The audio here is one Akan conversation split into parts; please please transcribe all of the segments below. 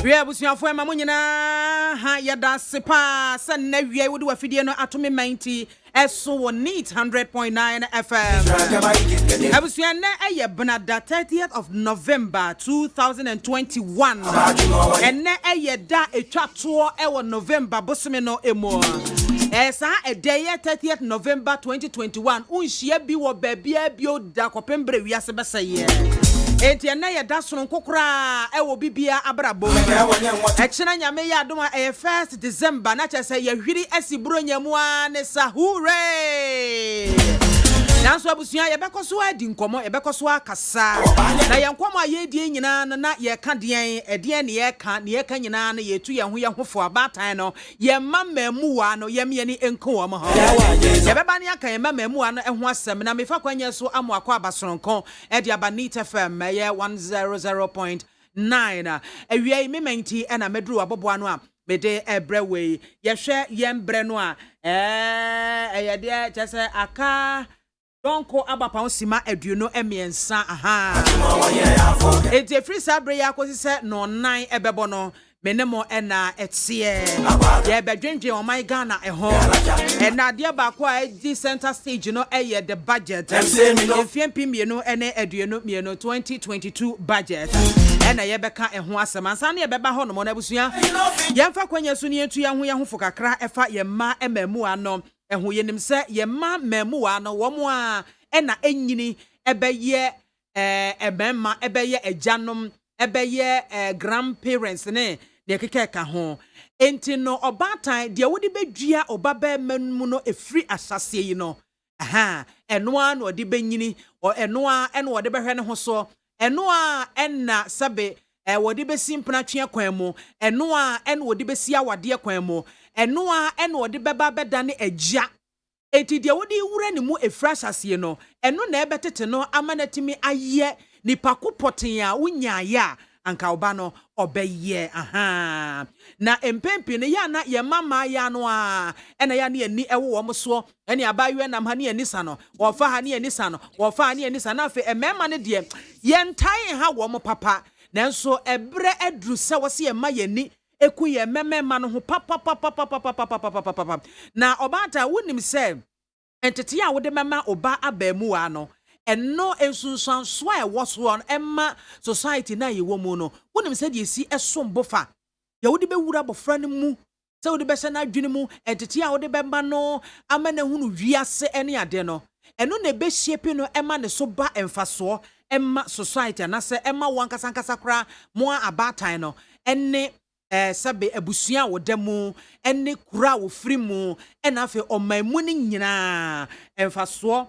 We abusuafo ema mo nyina ha yada sepa se na wie wo de wafidie no atome 90 eso wo neat 100.9 FM. Abusua na eye benada 30th of November 2021. And na eye da etwa to e wo November bosome no emo. Esa a day 30th November 2021 unhia bi wo babia bio da kopembre wiase besaye. Enti na ye da sono kokora e wo bibia abrabo e kina nyame ya adoma 1st December na chese ye hwiri asiburo nyamua ne sahure nanso abusua ye bekoso adi nkomo ye bekoso akasa na ye nkomo aye die nyina na ye ka den ede ne ye ka nyina na ye tu ye hofo abatan no ye mamamuwa no ye me ni enko mo ho ye beba ne aka ye mamamuwa no ho asem na mefa kwanya so amo akwa abasoronko e de abanita fm ye 100.9 awie me menti na medru aboboa no a mede ebrewe ye hwe ye mbre no a ye de chese aka donko abapa sima aduno emiensa aha enti free sabre ya kosi se no 9 ebebo no menemo ena etie ye bedwendwe o my Ghana eho ena de ba kwa di center stage no eye the budget efiem mienu ene aduno mienu 2022 budget ena ye beka eho asemansa na ye beba ho no mo na abusua ye mfa kwanya so ne etu ya ho fokakra efa ye ma emamu ano eho yenim se ye ma mamuwa no wo mo a ena enyini ebeye ebemma ebeye ajanom ebeye grandparents ne de kekeka ho enti no obatan de wodi bedua obaba manu no efri asase yi no aha eno a no de benyini o eno a eno wo de behwe ne ho so eno a enna sabe wodi besi mpna twe kwan mu eno a eno wodi besi awade kwan mu eno a eno wodi beba beda ne agya eti de wodi wura ne mu efresh asie no eno na ebetete no amanatimi aye nipa kopoten a unya ya anka oba no obeye aha na empempi ne ya na ye mama ya no a ena ya ne ani ewo wo mso ene abayo na ma ne ani sa no wo fa ha ne ani sa no wo fa ha ne ani sa na fe emema ne de ye ntan ha wo mo papa nanso ebre adru se wo se ye ma ye ni eku ye memema no ho papa na obata wonim se entete ya wo de mema oba abamu a no eno ensunsan so a woso on emma society na yewo mu no wonim se de si esombofa ya wodi be wura bofra ne mu se wodi be hye na adwene mu entete ya wodi be ma no amana hunu wiase ene ade no eno na be shape no emma ne so ba emfaso emma society na se emma wankasankasa kra mo abatan no ene sabe abusua wo demu ene kura wo firi mu ena afi omamu ni nyina emfaso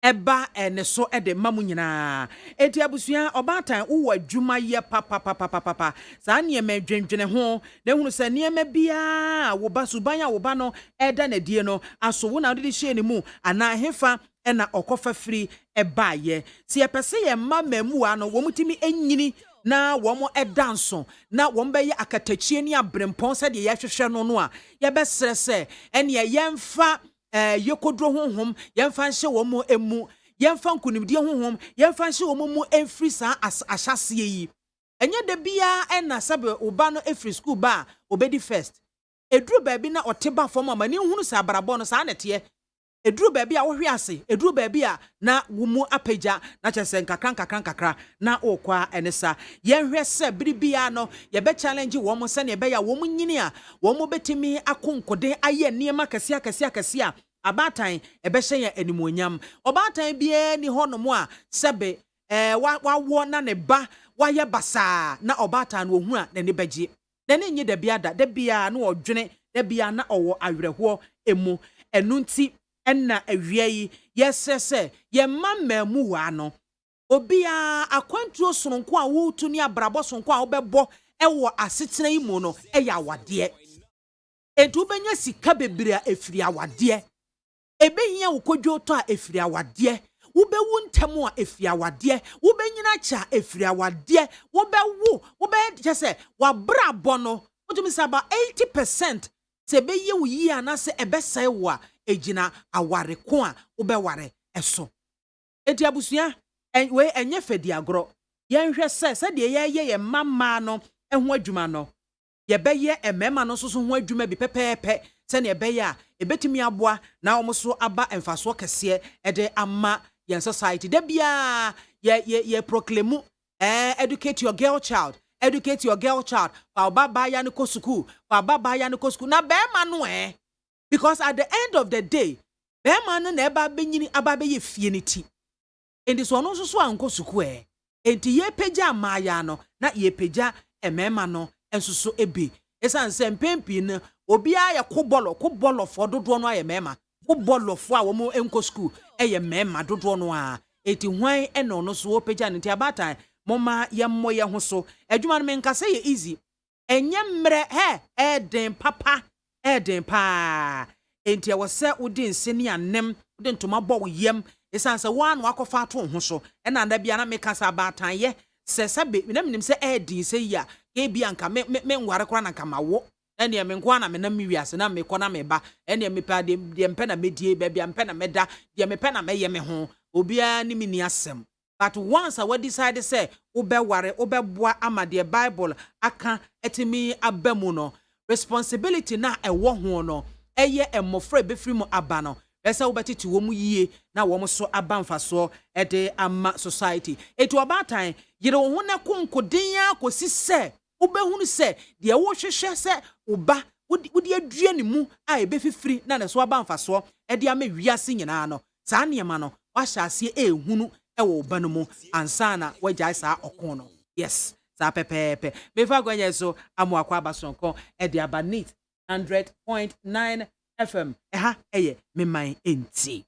eba ene so ede mamu nyina eti abusua obatan wo adwuma ye papa saa ne ma dwendwene ho na hunu se ne ma bia wo ba subanya wo ba no eda na die no aso wo na de hye ne mu ana hefa ena okofa firi eba ye se yepese ye mamamu ano wo mutimi enyini na womo edanso na wom be ye akatachie ni abrempon se de ye hwehwe no no a ye be srese ene ye yemfa yekodro honhom yemfa nhye womo emu yemfa nkunimdie honhom yemfa nhye womo mu enfri sa ahyase yi enye de bia ena sabe oba no efri school ba obedi first edru ba bi na oteba fom amani hunu sa abrabo no sa nete edru baabi a wohwe ase edru baabi a na wumu apagya na kyese nkakra na okwa enesa yenhwe se biribia no ye be challenge wo mo se ne be ya wo mo nyini a wo mo betimi akonkoden aye niema kase a abatan ebe hye ya animonyam obatan bia ni honomo a sebe wo na ne ba waye basa na obatan no hu a ne begye na ne nyi da bia na odwene da bia na owo awerɛho emu enunti enna awiei yesese ye mamamu wa no obia akwantuo sononko a wo tuni abrabo sononko a wo bebo ewo asetena yi mu no eya awade entu benya sika bebre a efiri awade ebehia wo kodwo to a efiri awade wo bewu ntemu a efiri awade wo benyina cha efiri awade wo bewu wo be jese wa brabo no wotumi saba 80% se beye wo yi anase ebesai wo a ejina aware ko a wo be ware eso enti abusua we enye fedi agro Yenhwe se de ye mama no ho adwuma no ye beye emema no so ho adwuma bi pepepe se ne beye a ebetimi aboa na omo so aba emfaso kese de ama yen society da bia ye proclaim educate your girl child pa baba ya no school na be ma no because at the end of the day be ma no na eba benyini aba be ye fie ni ti endi so no so anko school enti ye peja amaya no na ye peja emema no ensuso ebe esan se mpempi no obi aye kobolo fo dodo no aye mema kobolo fo a wo mo enko school eye mema dodo no a eti hwan eno no so peja nti abatan moma yemmo ye ho so adwuma no menka se ye easy enye mre eden papa eden pa enti e wo se udi nseni anem udi ntoma bo yem esan se wan wakofa to ho so ena nda bia na meka sa abatan ye se sabe nim se edi se ya ke bia nka me nware kora na nka mawo ene me nkwa na me na miwiase na me kona me ba ene me pa de mpe na medie ba bia mpe na meda de me pe na me ye me ho obia ni mini asem but once I decide say ubeware ubeboa ama the Bible aka etimi abamu no responsibility na ewo ho no eye emofra befiri mu aba no esa ubetiti wo mu yie na wo so aba mfaso ede ama society etu obatan yire wo ho na konkodin akosi se ubehunu se de wo hwehwe se uba wodi adua ni mu a ebefifiri na so aba mfaso ede ama wiase nyina no saa niema no wahyaase ehunu ewo ba no mu ansana wagya saa okon no yes saa pepepe befa gwanya so amu akwa abasonko ede aba neat 100.9 FM eha eye meman enti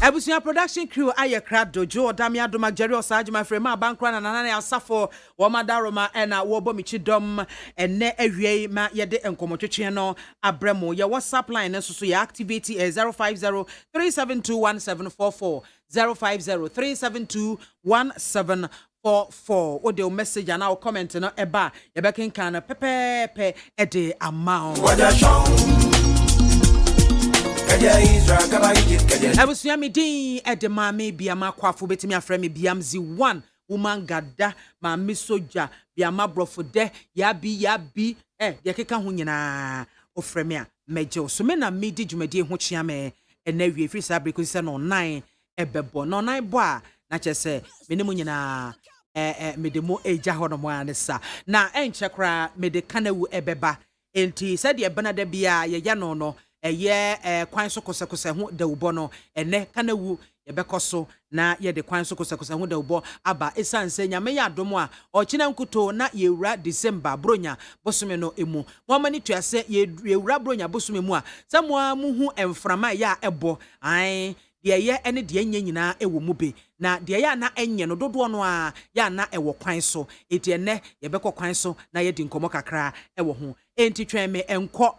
Abusia production crew aye crab dojo odami adoma Jerry Osajima frema abankra na nanane asafo wo madaroma ena wo bomichi dom enne awie ma yede enkomotwetwe no abremo ye WhatsApp line so ya activity 0503721744 0503721744 ode o message na o comment no eba ye bekenkan na pepepe ede amount Abusia mi din ede MAAME BIAMAH AKWAFO betimi afre me BIAMZI 1 woman gada MAAME soja BIAMAH brofo de ya bi ye keka ho nyina ofre me a meje so me na me di dwumadi ho chia me enawie free sabre ko se no 9 ebebo no 9 bo a na chese me ne mo nyina me de mo eja ho no mo anesa na enche kra me de kanawu ebeba enti se de bana da bia ye ya no eye kwan so kose ho dawubo no ene kanawu ye bekoso na ye de kwan so kose ho dawubo aba esanse nyame ya adomo a ochina nkuto na yewura December bronya bosome no emu momani tuase yewura bronya bosome mu a samoa muhu emframa ya ebo ai de ye ene de anya nyina ewo mu be na de ya na enye no dodo no a ya na ewo kwan so eti ene ye bekọ kwan so na ye di nkomo kakra ewo ho enti twen me enko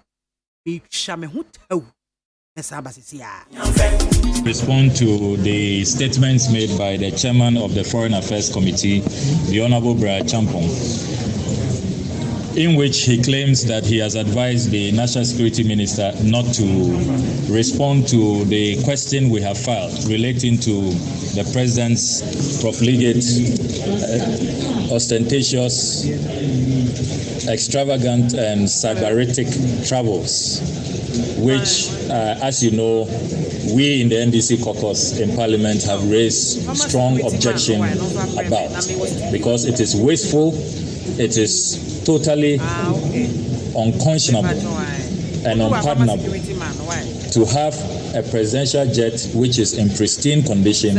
Respond to the statements made by the chairman of the Foreign Affairs Committee, the Honorable Bra Champong, in which he claims that he has advised the National Security Minister not to respond to the question we have filed relating to the President's profligate, ostentatious, extravagant and cyberitic travels, which, as you know, we in the NDC caucus in Parliament have raised strong objection about, because it is wasteful, it is totally unconscionable and unpardonable to have a presidential jet which is in pristine condition,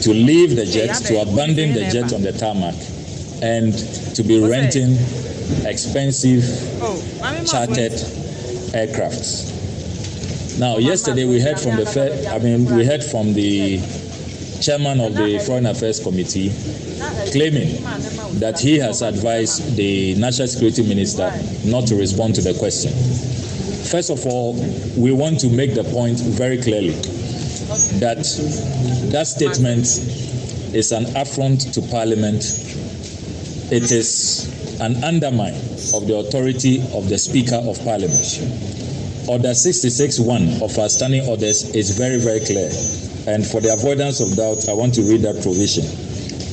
to leave the jet, to abandon the jet on the tarmac, and to be renting expensive chartered aircrafts. Now, yesterday we heard from the chairman of the Foreign Affairs Committee claiming that he has advised the National Security Minister not to respond to the question. First of all, we want to make the point very clearly that that statement is an affront to Parliament. It is an undermine of the authority of the Speaker of Parliament. Order 66.1 of our standing orders is very, very clear. And for the avoidance of doubt, I want to read that provision.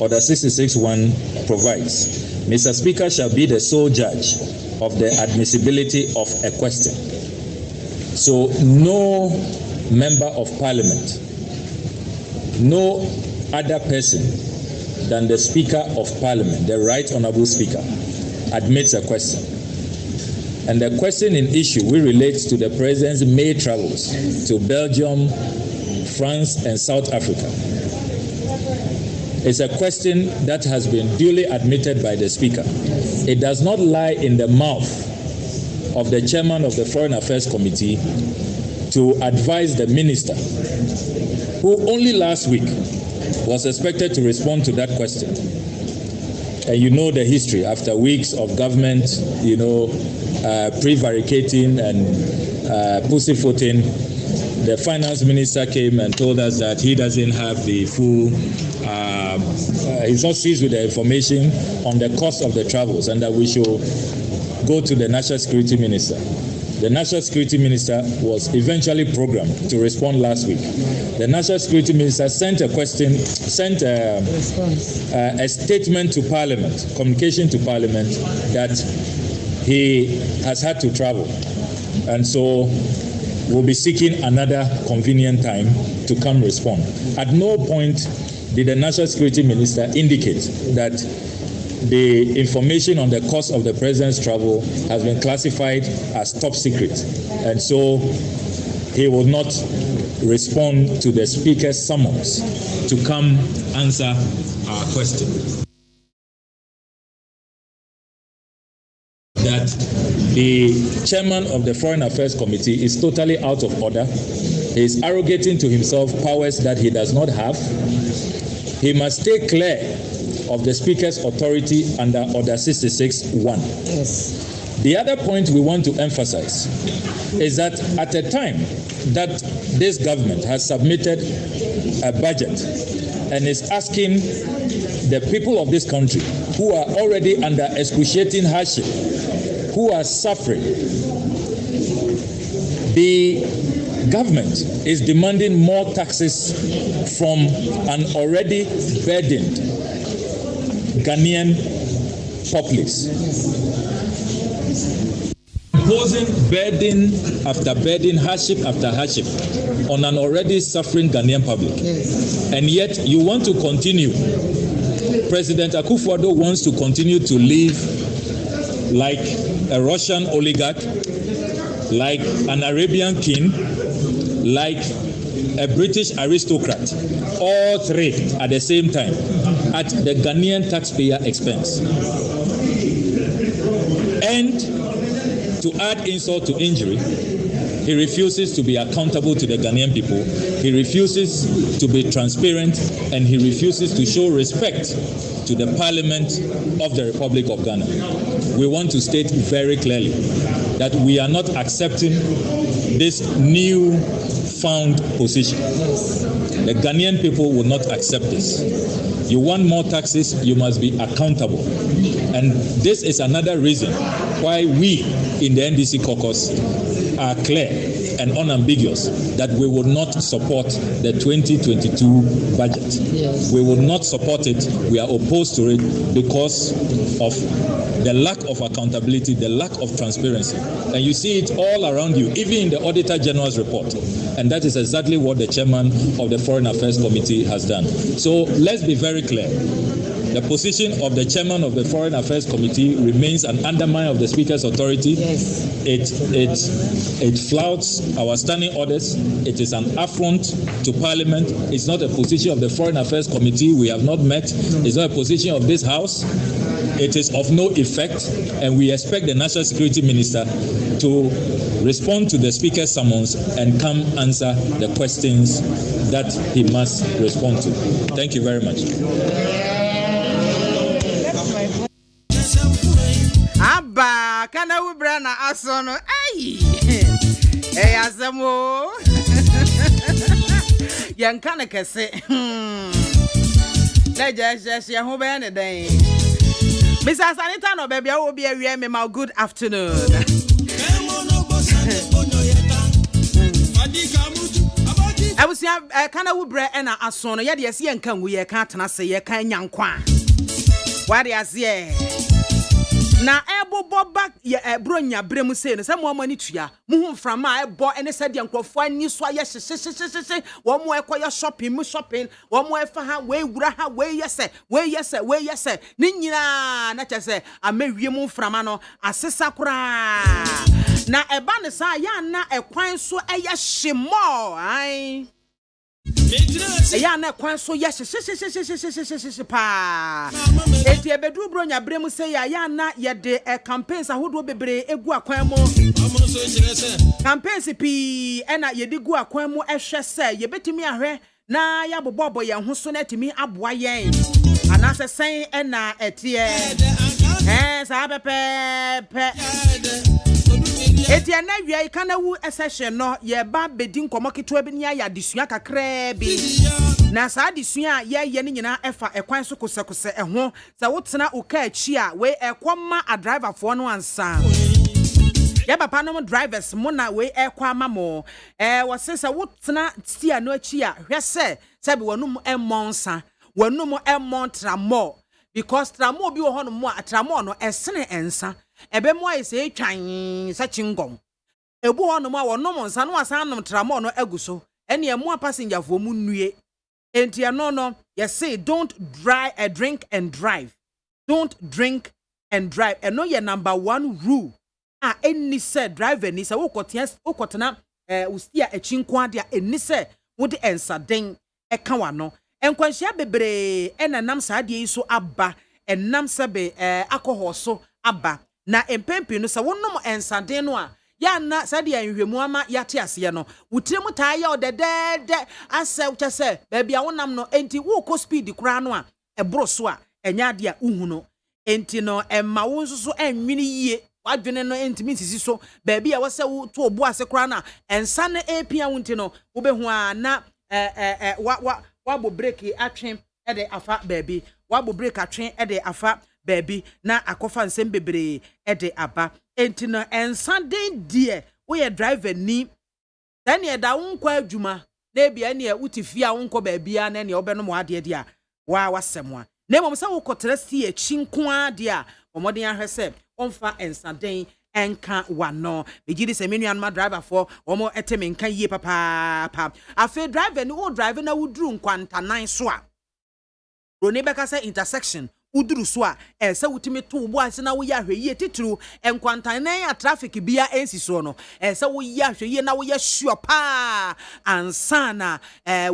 Order 66.1 provides, Mr. Speaker shall be the sole judge of the admissibility of a question. So no member of parliament, no other person than the Speaker of Parliament, the Right Honourable Speaker, admits a question. And the question in issue will relate to the President's May travels to Belgium, France, and South Africa. It's a question that has been duly admitted by the Speaker. It does not lie in the mouth of the Chairman of the Foreign Affairs Committee to advise the Minister, who only last week was expected to respond to that question. And you know the history. After weeks of government, prevaricating and pussyfooting, the finance minister came and told us that he doesn't have the full, he's not seized with the information on the cost of the travels, and that we should go to the National Security Minister. The National Security Minister was eventually programmed to respond last week. The National Security Minister sent a statement to Parliament, communication to Parliament, that he has had to travel. And so we'll be seeking another convenient time to come respond. At no point did the National Security Minister indicate that the information on the cost of the President's travel has been classified as top secret. And so he will not respond to the Speaker's summons to come answer our question. That the Chairman of the Foreign Affairs Committee is totally out of order. He is arrogating to himself powers that he does not have. He must stay clear of the Speaker's authority under Order 66.1. Yes. The other point we want to emphasize is that at a time that this government has submitted a budget and is asking the people of this country who are already under excruciating hardship, who are suffering, the government is demanding more taxes from an already burdened Ghanaian populace. Imposing burden after burden, hardship after hardship on an already suffering Ghanaian public. Yes. And yet you want to continue. President AKWAFO wants to continue to live like a Russian oligarch, like an Arabian king, like a British aristocrat, all three at the same time, at the Ghanaian taxpayer expense. And to add insult to injury, he refuses to be accountable to the Ghanaian people, he refuses to be transparent, and he refuses to show respect to the Parliament of the Republic of Ghana. We want to state very clearly that we are not accepting this new found position. The Ghanaian people will not accept this. You want more taxes, you must be accountable. And this is another reason why we in the NDC caucus are clear and unambiguous that we will not support the 2022 budget. Yes. We will not support it. We are opposed to it because of the lack of accountability, the lack of transparency. And you see it all around you, even in the Auditor General's report. And that is exactly what the Chairman of the Foreign Affairs Committee has done. So let's be very clear. The position of the Chairman of the Foreign Affairs Committee remains an undermine of the Speaker's authority. Yes. It flouts our standing orders. It is an affront to Parliament. It's not a position of the Foreign Affairs Committee. We have not met. It's not a position of this House. It is of no effect, and we expect the National Security Minister to respond to the Speaker's summons and come answer the questions that he must respond to. Thank you very much. Abba, kana ubra na asono. Ay. Azamo. Yan kana kese. Ya ho be ne den. Mr. Sanita no baby, I will be a me my good afternoon. was kana wo bre na aso no ye de se yenka ngu ye ka tena se ye kan nyankwa wa de ase na ebobo back ye bronya brem se no se mo amani tua muhu mframa ebo ene se de nkofo ani so ye hye wo mo ekoye shopping wo mo efa ha we wura ha we yese ni nyina na chese amawie mu mframa no asesa kura na eba ne sa ya na ekwan so eye hyemo ai ya na kwan so ya pa eti ebedu bronya brem se ya na ye de campaigns ahodo bebre egu akwan mu campaigns pi na ye de gu akwan mu ehwe se ye betimi ahwe na ya bobobo ye ho so na timi aboa yen anase sen na etie sa pepe eti na wia ikana wu session no ye ba bedi nkomo keto bi nya ya disua kakra bi na sa disua ye ne nyina efa ekwan so kosakose eho sa wotena uka achi a we ekoma a driver for no ansa ya papa no drivers mo na we ekwa mamo wo se sa wotena tia no achi a hwese se bi wonum emonsa wonum emontramo because tramo bi wo hono mo a tramo no esene ensa ebe mo ayi se twan sa chingom ebu hono ma wonom nsa no asan nom tramo no aguso ene e mo passenger fo mu nnue enti no you say don't drink and drive eno ye number 1 rule eni se driver ni se wokotena ustia echinko ade eni se wode ensaden eka wano enkwanhia bebre ena nam sa ade yi so aba enam se be alcohol so aba na empempi no sa wonom ensaden no a ya na sade anhwemu ama yate ase no wutiremu taa ya odedede ase wuchese baabi a wonam no enti wo ko speed kura no a ebro so a enya ade a uhu no enti no emma wo nso so enwini yie wadwene no enti misisi so baabi a wose wo to obu ase kura na ensa na epia wonti no wo behu a na wa bo break atwen de afa baabi wa bo break atwen de afa baabi na akofa nsem bebre de aba enti no ensa den die wo ye driver ni dan ye da wonkwa adwuma na bia ne utifia wonko baabia na ne obeno mo ade de a wa wasem a na mom se wo kotra si echi nko ade a omoden ahwese onfa ensa den enka wano begidi se menuan ma driver for omo eteme nka yie papa afi driver ni wo driver na wuduru nkwanta nan so a roni beka se intersection uduru so a se wutimi to bo ase na wo ya hweye titru enkwantan nan ya traffic bia ensi so no se wo ya hweye na wo ya sure pa ansana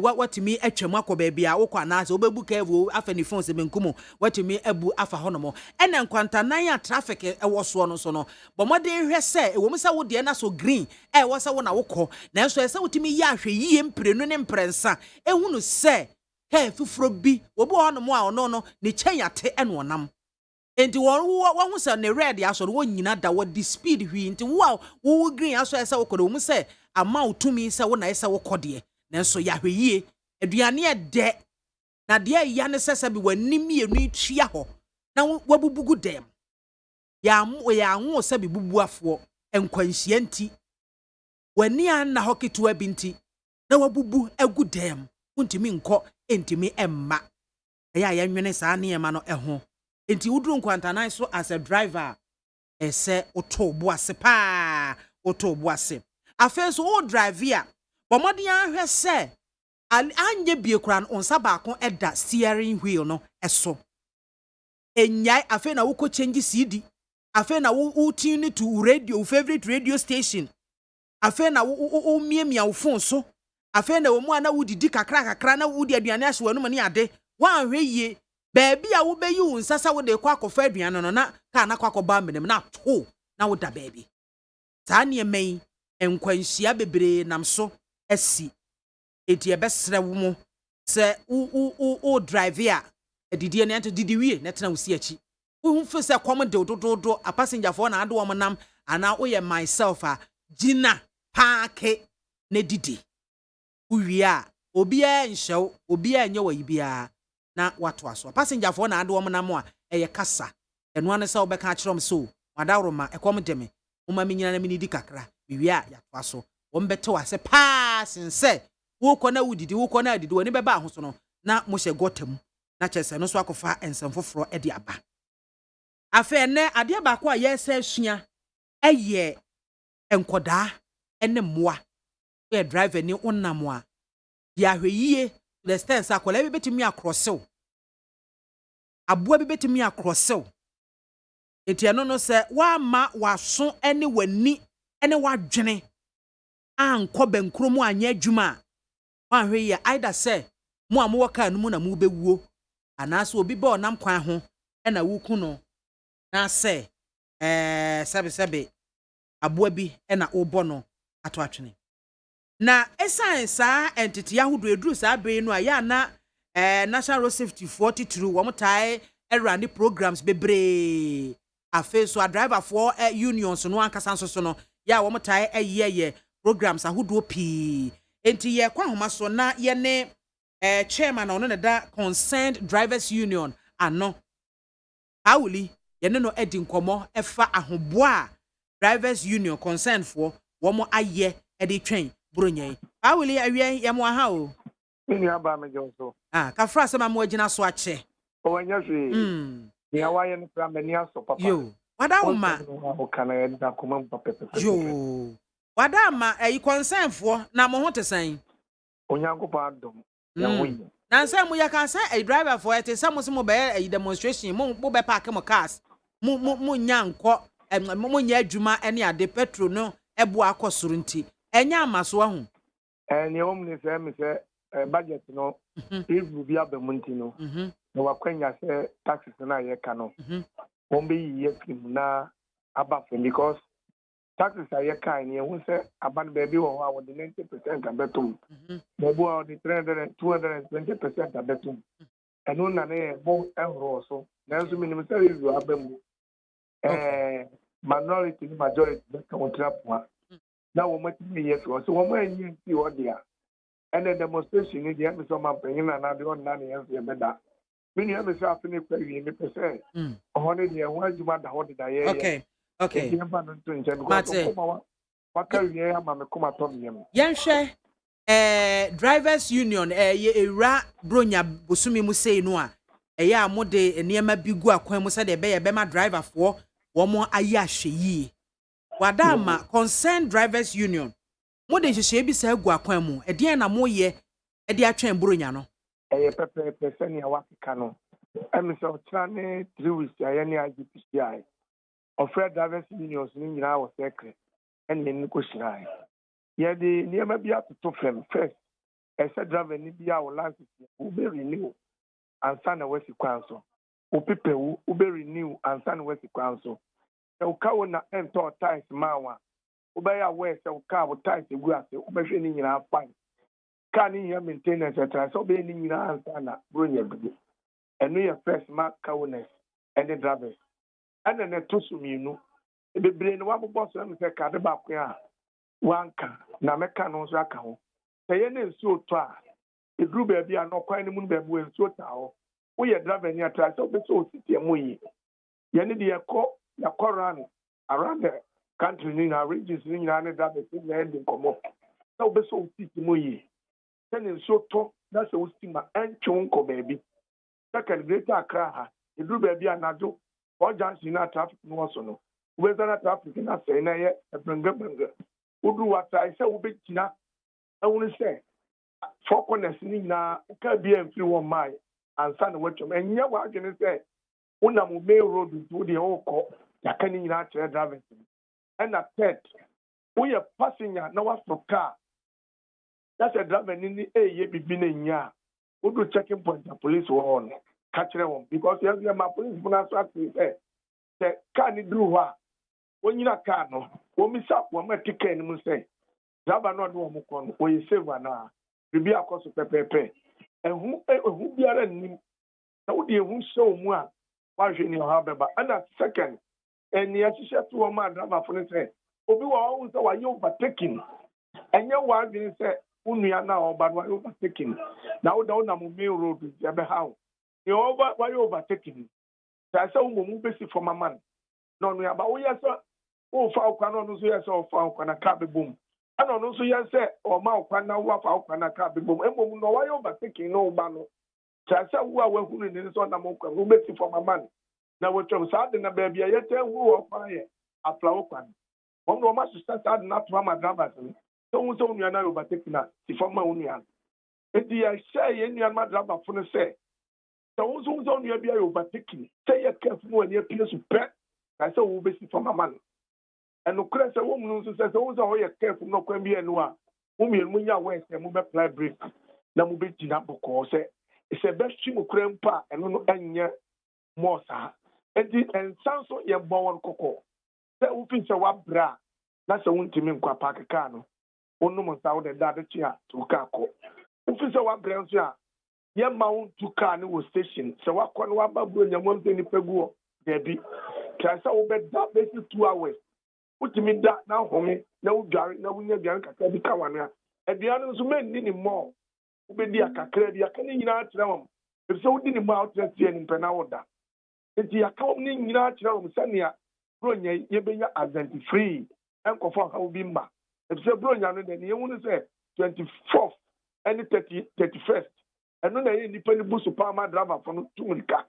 watimi atwam akoba bia wo kwa na se obebu ka evu afani phone se benkumo watimi abu afa honomo ena enkwantan nan ya traffic wo so no so no bomode hwe se wo msa wo de na so green wo se wo na wokọ na so se wutimi ya hweye mprenu ne mprensa ehunu se he fufuro bi obo hono mo a ono no ne kyanyate eno onam enti wo hu se ne red aso wo nyina da wo di speed hwi enti wo green aso ese wo kodo mu se ama utumi se wo na ese wo kode nanso ya hweye aduane e de na de ya ne sese bi wanim enu twia ho na wabubugu dem ya anwo se bi bubuafo enkwanhia nti wani an na hoketo abinti na wabubu agu dem untimi nko entimi emma ya yenwene saa ne ema no eho enti wuduru nkwantanan so as a driver ese otobo ase pa otobo ase afen so o drive a bomodi ahwe se anye bie kura no onsa baako eda steering wheel no eso enyai afen na wo change CD afen na wo tune to radio favorite radio station afen na wo miemia wo phone so afen na wo mu ana wudidi kakra na wudi aduane ahye wanu ne ade wan hweye baabi a wo beyi wo nsasa wo de kwa akofa aduane no na ka na kwa akoba menem na to na wo da baabi saa ne emen enkwanhia bebre nam so asi eti ebesre wo mu se o drive a edidie ne ante didi wie na tena wo si achi wo hu se kom de dododo a passenger for na ade wo nam ana wo ye myself a gina paake ne didi uwia obia nhyew obia nye wayibia na watu aso passenger for na ade wo nam a eye kasa eno ane se obeka kirom so wadawroma ekom deme uma menyina na menidi kakra wiwia ya to aso wo mbete wase pa sense wo kona wudidi wo kona adidi woni beba ho so no na mo hye gotam na kyese no so akofa ensem foforo e de aba afa ne ade ba ko a yesa asua eye enkoda ene moa we driver ni onam a ya hweyie the stance akola bi betimi acrossew aboa bi betimi acrossew etiano no se wa ma waso ene wani ene wadwene ankɔ benkromu anya adwuma wa hwe ye either say mo a mo waka no mu na mo bewuo anaso obi ba onam kwan ho ena wuku no na se sebe aboa bi ena obo no ato atwene na esan sa entity yahodo eduru sa be no aya na national road safety 43 wo motai erande programs bebre afa so a driver for unions no ankasa nso no ya wo motai eyeye programs ahodo pi enti ye kwa homa so na ye ne chairman ono ne da concerned drivers union ano awuli ye ne no edi nkomo efa ahoboa drivers union concerned for wo mo aye edi twen buronye awuli awie ye mo ha o ni aba me jonso ka fra se ma mo agina so ache o anya fi ni awaye no fra me ni aso papa yo wada uma o kana ye da kuma papa yo wada ma concern for na mo ho tesan onyankopa adom ya hoyi na nsa mu ya ka say driver for it say mo be demonstration mo be park mo cars mo nyanko mo nya adwuma ene ade petrol no ebo akosoro nti enya amaso ahu ni omni say me say budget no review bi abamunti no no wakwanya say taxes na ye ka no won be yiye film na abafo because taxes are kind here. We say about baby or with the 90% of betum. Baby or the 220% of betum. And no nane bo euro so. Now so minimum say you have them. Minority majority betum trap one. Now we might be yes so we might see what they are. And the demonstration in the end so man paying and the one nane yes you better. When you have a shop in the pay me percent. 100 year one you want the hold the okay. Okay. Mate. Yenhwe drivers union ye era bronya bosumi mu sei no a ya amode enema bigu akwan mu se de be ma driver for wo mo ayi ahweyi wada ma concerned drivers union mo de hwehwe bi sa agu akwan mu e de na mo ye e de atwen bronya no pepe person ya wakika no emiso trane 3 weeks ya ni IGPCI offer drivers unions ni nyina wo secret and ni ko shirai ye de niema bia to frame first ese driver ni bia wo license wo be renew ansa na wasi kwanso wo pepewu wo be renew ansa na wasi kwanso e wo ka wo na ento ties mawa wo be ya we se wo ka wo ties egu ase wo be hwe ni nyina fine ka ni ya maintenance etc so be ni nyina ansa na bronya bi enu ya first mark kawnes and the drivers and then to suminu be brain wa boss am say ka de ba kwa wanka na meka no so aka ho say na nsu oto a edru ba bia no kwan ni mu ba bu nsu ota ho wo ye driver ni atra so be so titi mu yi ye ne de ya ko run around the country ni na regions ni na ne driver si na end komo so be so titi mu yi say na nsu oto na so stima enchon ko ba bi second greater Accra ha edru ba bia na do or jansi na traffic no so no we na traffic na say na ye benga udu wata I say we be tina I want to say four corners ni na ka bi en free one mai ansa na watchom enya wa adwene say una mo main road do the oko ya kan ni na chere drivers and at third we a passenger na wa for car that's a driver ni ye bibi na nya udu checking point the police were on catch them because you my police buna so say the car ni do wa when you na car no wo mi sap wo ma ticket ni mu say driver no do mo kon wo yi save na bibi akoso pepepe ehu biara ni na wo de ehu show mu a wa hwe ni ha beba and second eni asise to wo ma driver for ni say obi wa wo say wa you overtaking enye wa bi say unua na oba no overtaking na wo da wo na mo main road ya be how you over why you overtaking say say wo mu be si for man no no ba wo yes wo fa kwa no so yes wo fa kwa na ka be boom ana no so yɛ sɛ ɔma okwana wo afa okwana ka bibom emom no wayɛ overtaking no ba no kyerɛ wo a wahunu ne so na mo kwa wo beti for man na wotwam saa de na baabi a yɛtɛ hu wɔ kwan yɛ afla okwana wɔn no ma sister saa de na to ama drivers no so wo so nua na overtaking na ti for ma wo nua edi ya hyɛ yɛ nua ma driver fo no sɛ so wo so nua bi a overtaking sɛ yɛ careful wɔ ne pie so pɛ na sɛ wo besi for man and okra sɛ wo mu nso sɛ wo so yɛ careful no kwan bi enu a wo mienu mu nya wɔ sɛ mo be apply break na mo be gyina bɔkɔɔ sɛ best mu kura mpa eno no enye mo saa enti ensan so ye bɔ won kokɔ sɛ wo fin sɛ wa bra na sɛ wontimi nkwa park car no wonum nsa wo de da de tia to car kɔ wo fin sɛ wa bra nso a ye ma won tu car ne wo station sɛ wa kɔ no wa ba bro nya mo nso ni paguo da bi try sɛ wo be da besi 2 hours utimi da na home na wo dware na wo nya dware kakra bi ka wana aduane nso men ni mo ubedi akakra bi aka ni nyina akyerɛ wɔn ebi sɛ wodi ni mo a wotrɛ tie ni mpɛ wo da enti aka wɔn ni nyina akyerɛ wɔn sɛnea bronya yɛbɛnya identity free ɛnkɔfo aka wo bi mma ebi sɛ bronya no de ne yɛhu no sɛ 24th ɛne 31st ɛno na yɛ nipa ni bu so pa ma driver fo no tumurika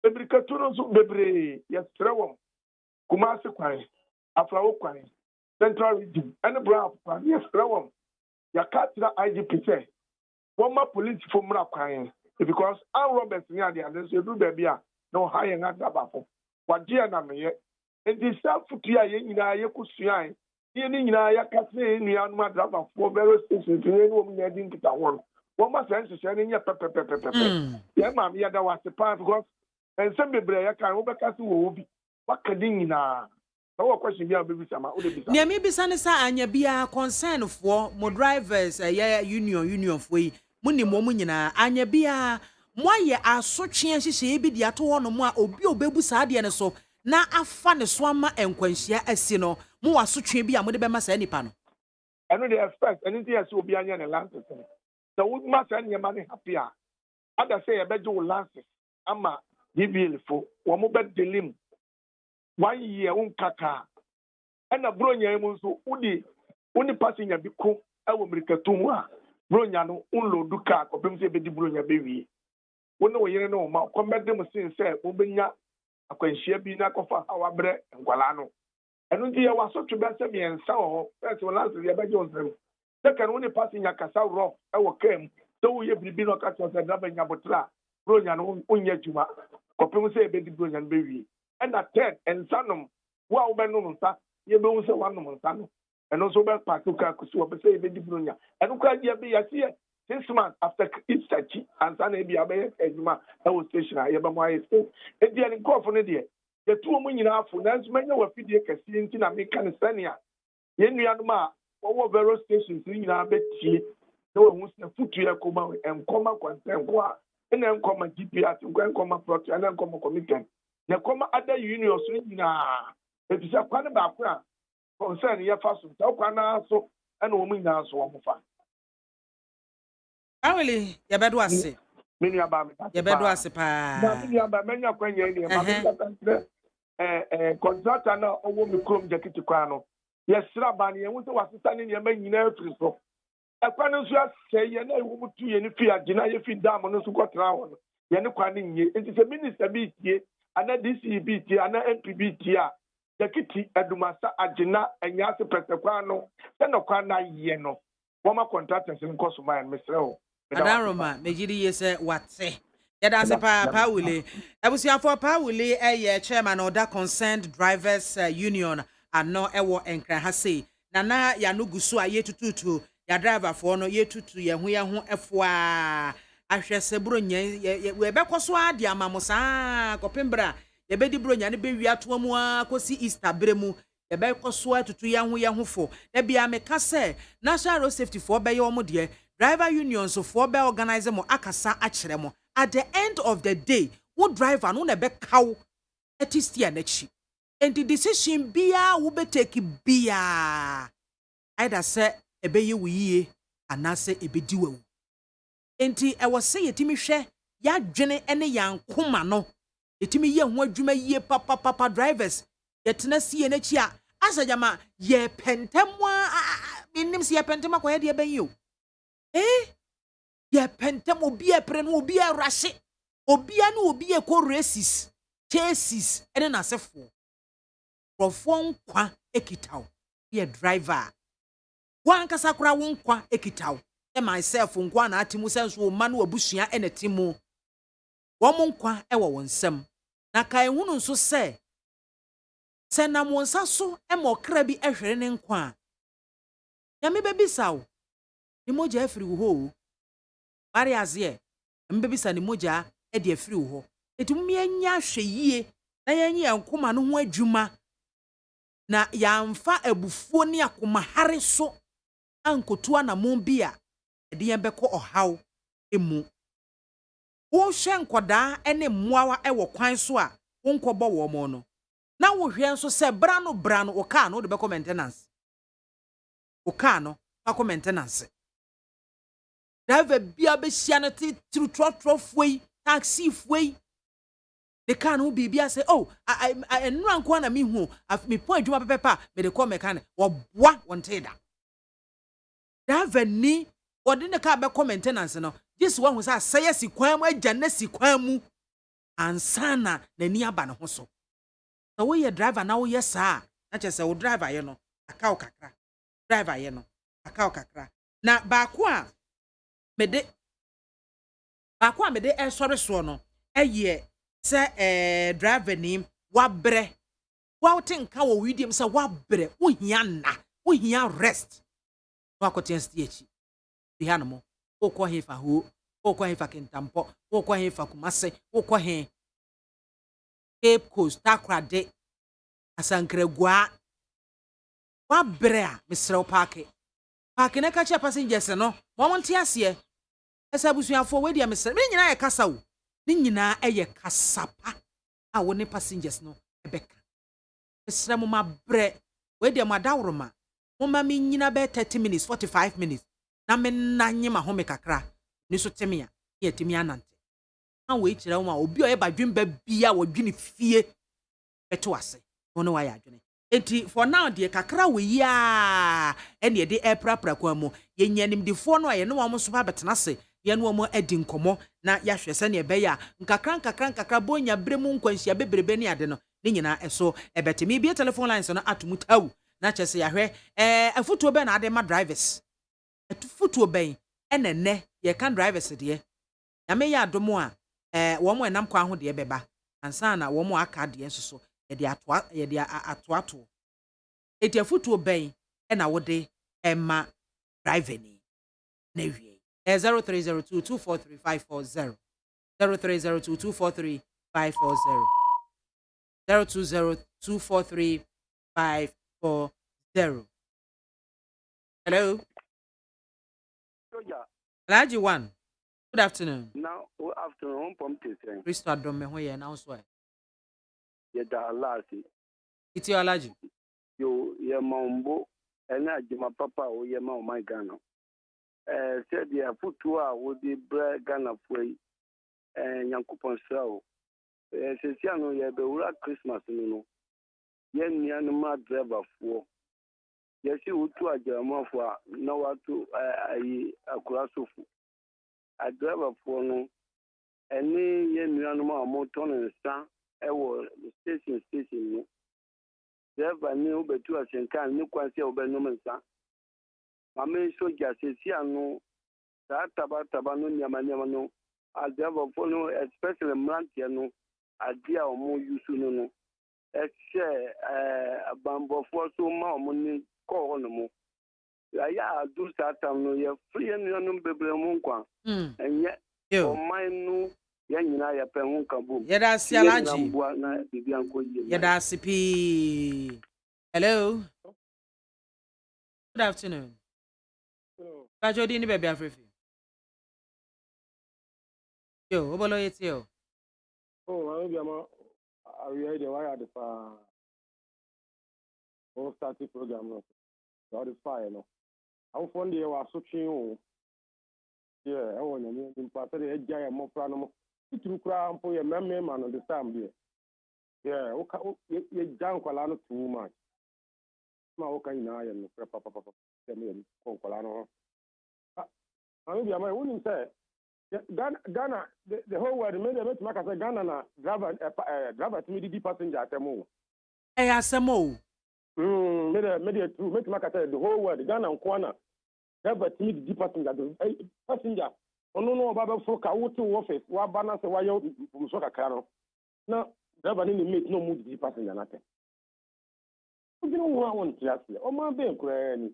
ebirika tu no nso bebree yɛsrɛ wɔn Kumasi kwan Aflawo kwan Central Region ɛne Brown kwan yɛsrɛ wɔn yɛka kyerɛ IGP sɛ Wama police for Mrakwan because our Roberts near the other do baby no high and adabafo. What dear Namie and this self Tia Yina Yakusian, Yina Yakasi in Yanma Draba for various stations to any woman heading to the one. One must answer sending your pepper. Yeah, ma'am, that was the part because and some baby I can overcast will be what can na. No question be baby sama. Near me be sanisa anya be a concern for more drivers union for Muni momu nyina anya bia moye asotwe hyehyɛ bi de ato hɔ no mo a obi obebu saa de ne so na afa ne so ama enkwanhyia asi no mo wasotwe bi a mo de bema saa nipa no eno dey expect anything as obi anya ne lances so wo ma saa nyema ne happy a ada say e beje wo lances ama DBL fo wo mo be delim 1 year unkaka ena bronya mu nso uni passenger bi ko ewo mirikatu a bronya no unload car kopem se be di bronya be wi wona wo yere no ma komede mo sin se wo benya akwanhia bi na kofa awabre ngwala no eno ndi ye wasoto be se me nsa ho first one last ye be jonsem se kan woni passenger kasa rough ewo kem so wo ye bibi no ka to se da benya botra bronya no unya juma kopem se be di bronya no be wi and that third and sanum wo be no nsa ye be wo se wanum nsa no and also back Patuka Kusu, say, baby Brunia. And look at your 6 months after Easter and Sunday be a bear, I was station. I have my school. And the uncalled for the 2 million half for that's many of Fidia Cassian, American Stania. Yen Yanma, over various stations in our bed. No one wants to foot to your coma and comma concern, and then come and GPS and grand comma proctor and then come a committee. Now come other unions, if it's a kind of background. Concern your fast so kwana so and woman na so omofa awele ye bedo ase menu aba me ye bedo ase pa na menu aba menya kwanya ni ma me contractor na owo me krom jacket kwa no ye sra ba ne ye hu se wasesa ne ne ma nyina afiri so ekwa nso asɛ ye na ewu mutu ye ne fi agina ye fi dam no so kɔtra ho no ye ne kwa ne nye enti se minister bi tie ana DC bi tie ana MP bi tie a Yakiti Edumasa Ajina and Yasi Pesequano, then a Kwana Yeno. Woma contractors in Cosuma and Mr. Adaroma, Majidi is what say. Yadasa Pauli. I was here for Pauli, a chairman or that concerned drivers union, and no ewo and Krahase. Nana Yanugusua ye to tutu, ya driver for no ye to Yahuya F1. Asha Sebrunya, we back was what Yamamosa, Copimbra. Ye be di bronya ne be wi ato mu akosi Easter bremu ye be koso atutu ya ho fo na bia me ka se national road safety for be ye omo de driver unions for be organize mo akasa akere mo at the end of the day wo driver no na be kaw etistia na chi and the decision bia wo be take bia either say e be ye wiye anase e be diwa enti e wo se yetimi hwe ya dwene ene yankoma no etimi ye ho adwuma ye papa drivers yetena sie na chi a asajama ye pentemwa minim si yepentem akoye de ben yo yepentem obi epre no obi arahye obi na obi ekọ races chases ene na sefo profo nkwa ekitaw ye driver wan kasa kura wo nkwa ekitaw e myself nkwa na atimu senso o ma no abusua ene timu wo mo nkwa e wo wonsam na kai hunu nso se na mo nsa so e mo kra bi ehwere ne nkwa ya me bebisaw ni moja afiri wo ho bari azie me bebisa ni moja e de afiri wo ho etum me anya hwe yie na yanyi yankoma no ho adwuma na yamfa abufuo ni akoma hare so ankotua na mon bia de yembeko ohaw emu wo hwe nkoda ene mmoawa e wo kwan so a wo nkobɔ wo mo no na wo hwe nso se bra no o ka no de beko maintenance o ka no beko maintenance driver bia be hia no ti trotro foi taxi foi de ka no bibia se oh enura nko na mi hu me po adwuma pepepa me de call mechanic wo boa wonte da driver ni wode ne ka beko maintenance no this one who say say sikwan mu agya na sikwan mu ansana na ni aba ne ho so so wo ye driver na wo ye saa na che se wo driver ye no akaw kakra driver ye no akaw kakra na baako a mede e sori so no eye se driver ni wabre wa tinka wo widim se wabre wo hia na wo hia rest wa koten stage bi hanmo okọ hefa ho okọ hefa kentampo okọ hefa kumase okọ he Cape Coast takrade asankragua wa bre a mesrew park ne ka che passengers no mo monte ase esa busuafo we dia mesre me nyina ye kasa wo ni nyina eye kasapa a wo ne passengers no ebeka mesre mo ma bre we dia madawroma mo ma me nyina be 30 minutes 45 minutes na me nanye ma home kakra ni so temia ye temia nante an we kire wo obi o ye badwemba bia wo dwene fie beto ase wono wa ya adwene enti for now de kakra we ya ene de eprapra kwa mu ye nyanim de fo no ye no wo so ba betena se ye no wo adi nkomo na ya hwese ne be ya nkakra bonya bremu nkwanhia bebrebe ne ade no ne nyina eso ebetemi bi telephone lines no atomu tawu na chese ya hwe afutuo be na ade ma drivers afutuo ben enene ye kan drivers de ya me ya adomo a wo mo enam kwa ho de beba ansa na wo mo aka de nsoso ye de atoato eti afutuo ben na wo de ema driver ni na wie 0302243540 0302243540 0202435540. Hello. Laji one. Good afternoon. Now, good afternoon, Pumpkin. Christo Adome hoye now so. Ye da lasi. Iti Alaji. Yo ye mambo ena jima papa o ye ma o my Ghana. Said ye futua wo di bre Ghana foi Nyankopon srawo. Sesia no ye be wura Christmas no. Ye nia no ma driver fo. Ye si utu ajamafo a na watu ayi akurasofu. A driver for no any ye nuanum a moton and sta ewo station no. Driver ni obetu asenka ni kwanse obenum nsa. Mama soja sesia no ta taba no nyama no. A driver for no especially mrantia no adia o mo yusu no. Eche abambo for so ma o mo ni ko no mo. Ya do satam no ye free no bebre mu nkwa enye o manu ya nyina ya pe hu kabo ye da si Alaji na bibia nko ye ye da si pi. Hello, good afternoon. Kajodi ni bebe afrefi yo obolo yeti yo I BIAMAH are the wire the fa o start program no so the fire no I found they were switching. Yeah, I want to be part of the giant more plan. It's too cramp for your memory man on the time here. Yeah, okay, you junk a lot too much. My okay, now and papa. me konkola no maybe am I wouldn't say Ghana the whole world me dey make say Ghana na driver to me the passenger atemo asemo me dey true make say the whole world Ghana nkwana driver to me the passenger ono no ba be fo ka wo to office wa ba na say wa yo so kakra no na driver ni mate no mu the passenger na te you know what I want to ask you o ma be nkura ni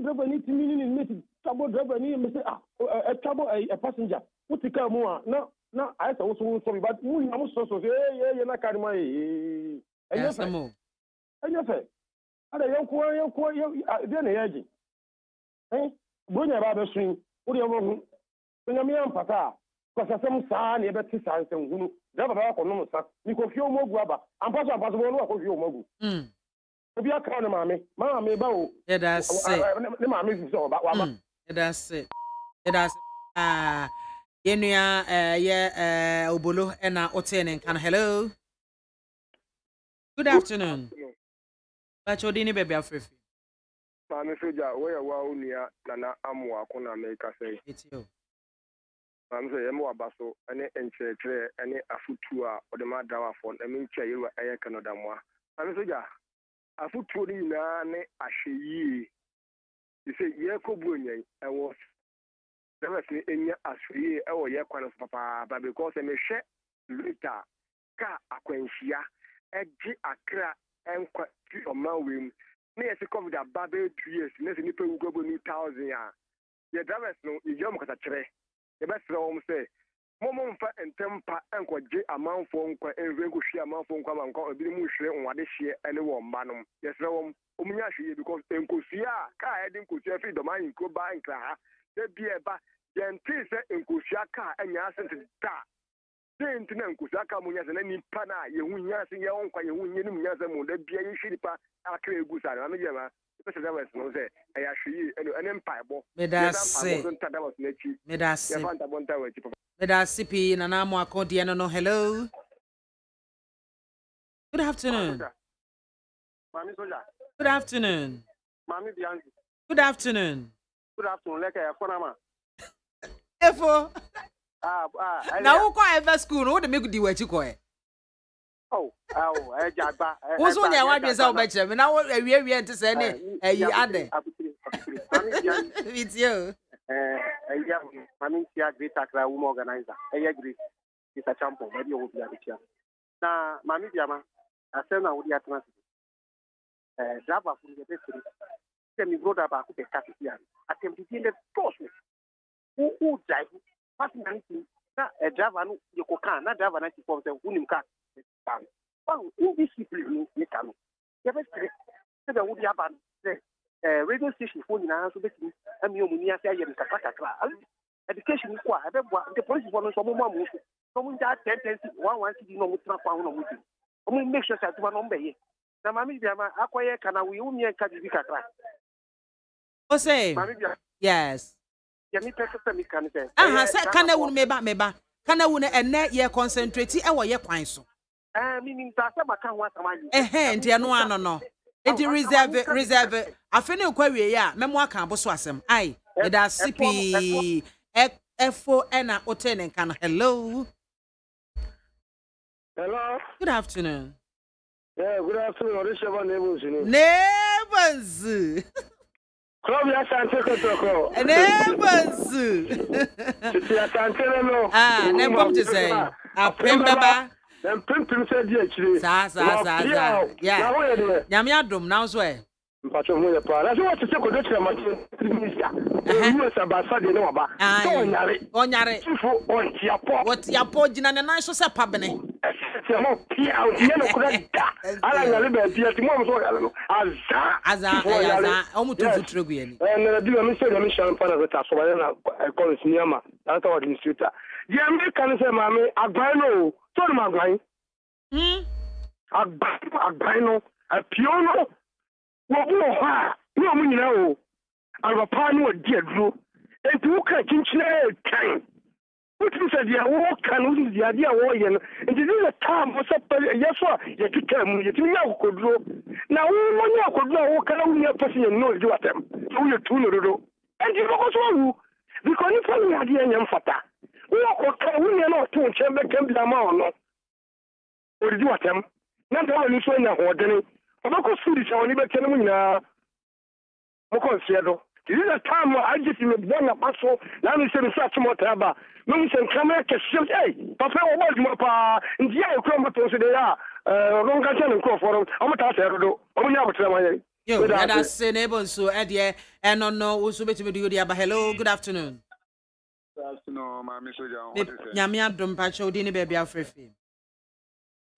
driver ni ti mi ni mate trouble driver ni me say a trouble a passenger what the car mu na I say so but mu na mu so yeah na car ma asemo anya fe ada yanko de na yaji bonya ba be sun o de wo hu nya ampata ko sasem saa na e be ti saa nsem hunu driver ba ko no sa ni ko fi o mogu aba ampaso bo no ko fi o mogu obi aka na maame ba o that's it ne maame fi so ba wa ba that's it yenua obolo na otene kan hello good afternoon bacho dini baby afrefi maame soja we ya wa unia na amu akona America say it's you maame say yemo abaso ene enkyekere ene afutu a odema dawa fo na mincha yewa eye Canada mo maame soja afutu ni na ne ahyeyi ise ye kobu onyan ewo definitely enya asuri ewo ye kwan papa ba because me hwe lita ka akwanhia eji akra enkwa ti omawem na yesi covid ababa 2 years na se nipa wugobo ni 1000 a ye drivers no yom kasa kire ye besre wom se momo mfa entempa enkwaje amanfo nkwa enwe hwe amanfo nkwa manko obi mu hwe nwade hye ene wo mba no yesre wom omunya hwe because enkosia ka edi nkosia fi doman nko ba nkra ha de bia ba yenti se enkosia ka enya asent da denti na nkosia ka munya se na nipa na ye hunya se ye onkwa ye hunya ni munya se mu de bia ye hwiripa akra egu sa na me je ma pese da wes no se eya hwe ene mpaibo me da se ya fanta bonta we ti me da sipi na na mo akodi no hello good afternoon Mami soja good afternoon Mami Bianchi good afternoon leke ya kona ma efo na wo kwa ever school no wo de me di wachi ko e jagba wo so nya wa dwe sa wo be kire me na wo awie ente se ne ayi ade Mami Bianchi with you Mami Tia Great Accra Women Organizer great is a champion maybe wo bia bia na Mami Biama asem na wo di atena driver from the bakery mi brother ba ku be kafia atem di the force who drive personality na driver no ye ko kan na driver na ti form say unim ka ban indiscipline ni kanu ye be straight se be wo di aba radio station phone na so be ti ami omuni ase aye mi kakra education ko a be boa the police for no so mo amu so mo ja 10 1 cd no mo tra kwa no mo ti o mo make sure say to no be ye na Mami Biama akoye kana we umie ka bibi kakra o say yes ya mi pese mi kan say say kana wu meba kana wu na enne ye concentrate e wo ye kwan so mi nta se maka ho asamayi nti eno ano no nti reserve afene kwa wie ya memo aka aboso asem ai e da sipi efo ena otene kan hello good afternoon. Yeah, good afternoon. What is your neighbors? Neighbors. Club ya Sante Kotoko. Neighbors. Titi ya Sante no. Ne pom to say. Apembaba. Dem pimpim say di akire. Sa. Yeah. Na wo ye de. Nyame adom now so e. Mpacho mo ye pa. Na so what say ko do tire ma minister. You say ba sa de no ba. So onyare. Tifo ontiapo. What yapo gina ne nan so se pabene. Mo pia o ye no ko da. Ala nyale ba pia ti mo so yale no. Aza. O mu to futuro gu yani. Na di me say me shan pa na ta so ba na ko sinima. Na ta wa institute. Ye me kan say mama agban no. So no agban. Agban no. A piono. Wo bo ha. No mu nyina o. Alba pa no di aduro. Enti wo ka kinchina kan. What is the walk and what is the idea? And it is a time for yes, you can come, you could grow. Now, when you could know, what can only a person know you at them? So you're too little. And you know what's wrong? Because if only idea and fata. We are not two chamber can be a man. Or do what them? Not only so in a ordinary. I'm not going to see this only by telling me now. This is a time where I just in the one of muscle. Now we say the such more trouble. No, we say, come here, hey, Papa, what you want? And yeah, you come to they are. Long as I'm for I'm not out there. I'm not trying. Yo, that's the neighbor. So, Eddie, and no, also bet me do the aber. Hello, good afternoon. Good afternoon, my Miss Oja. Nyamia Dumpacho, Dini baby, Afrifi.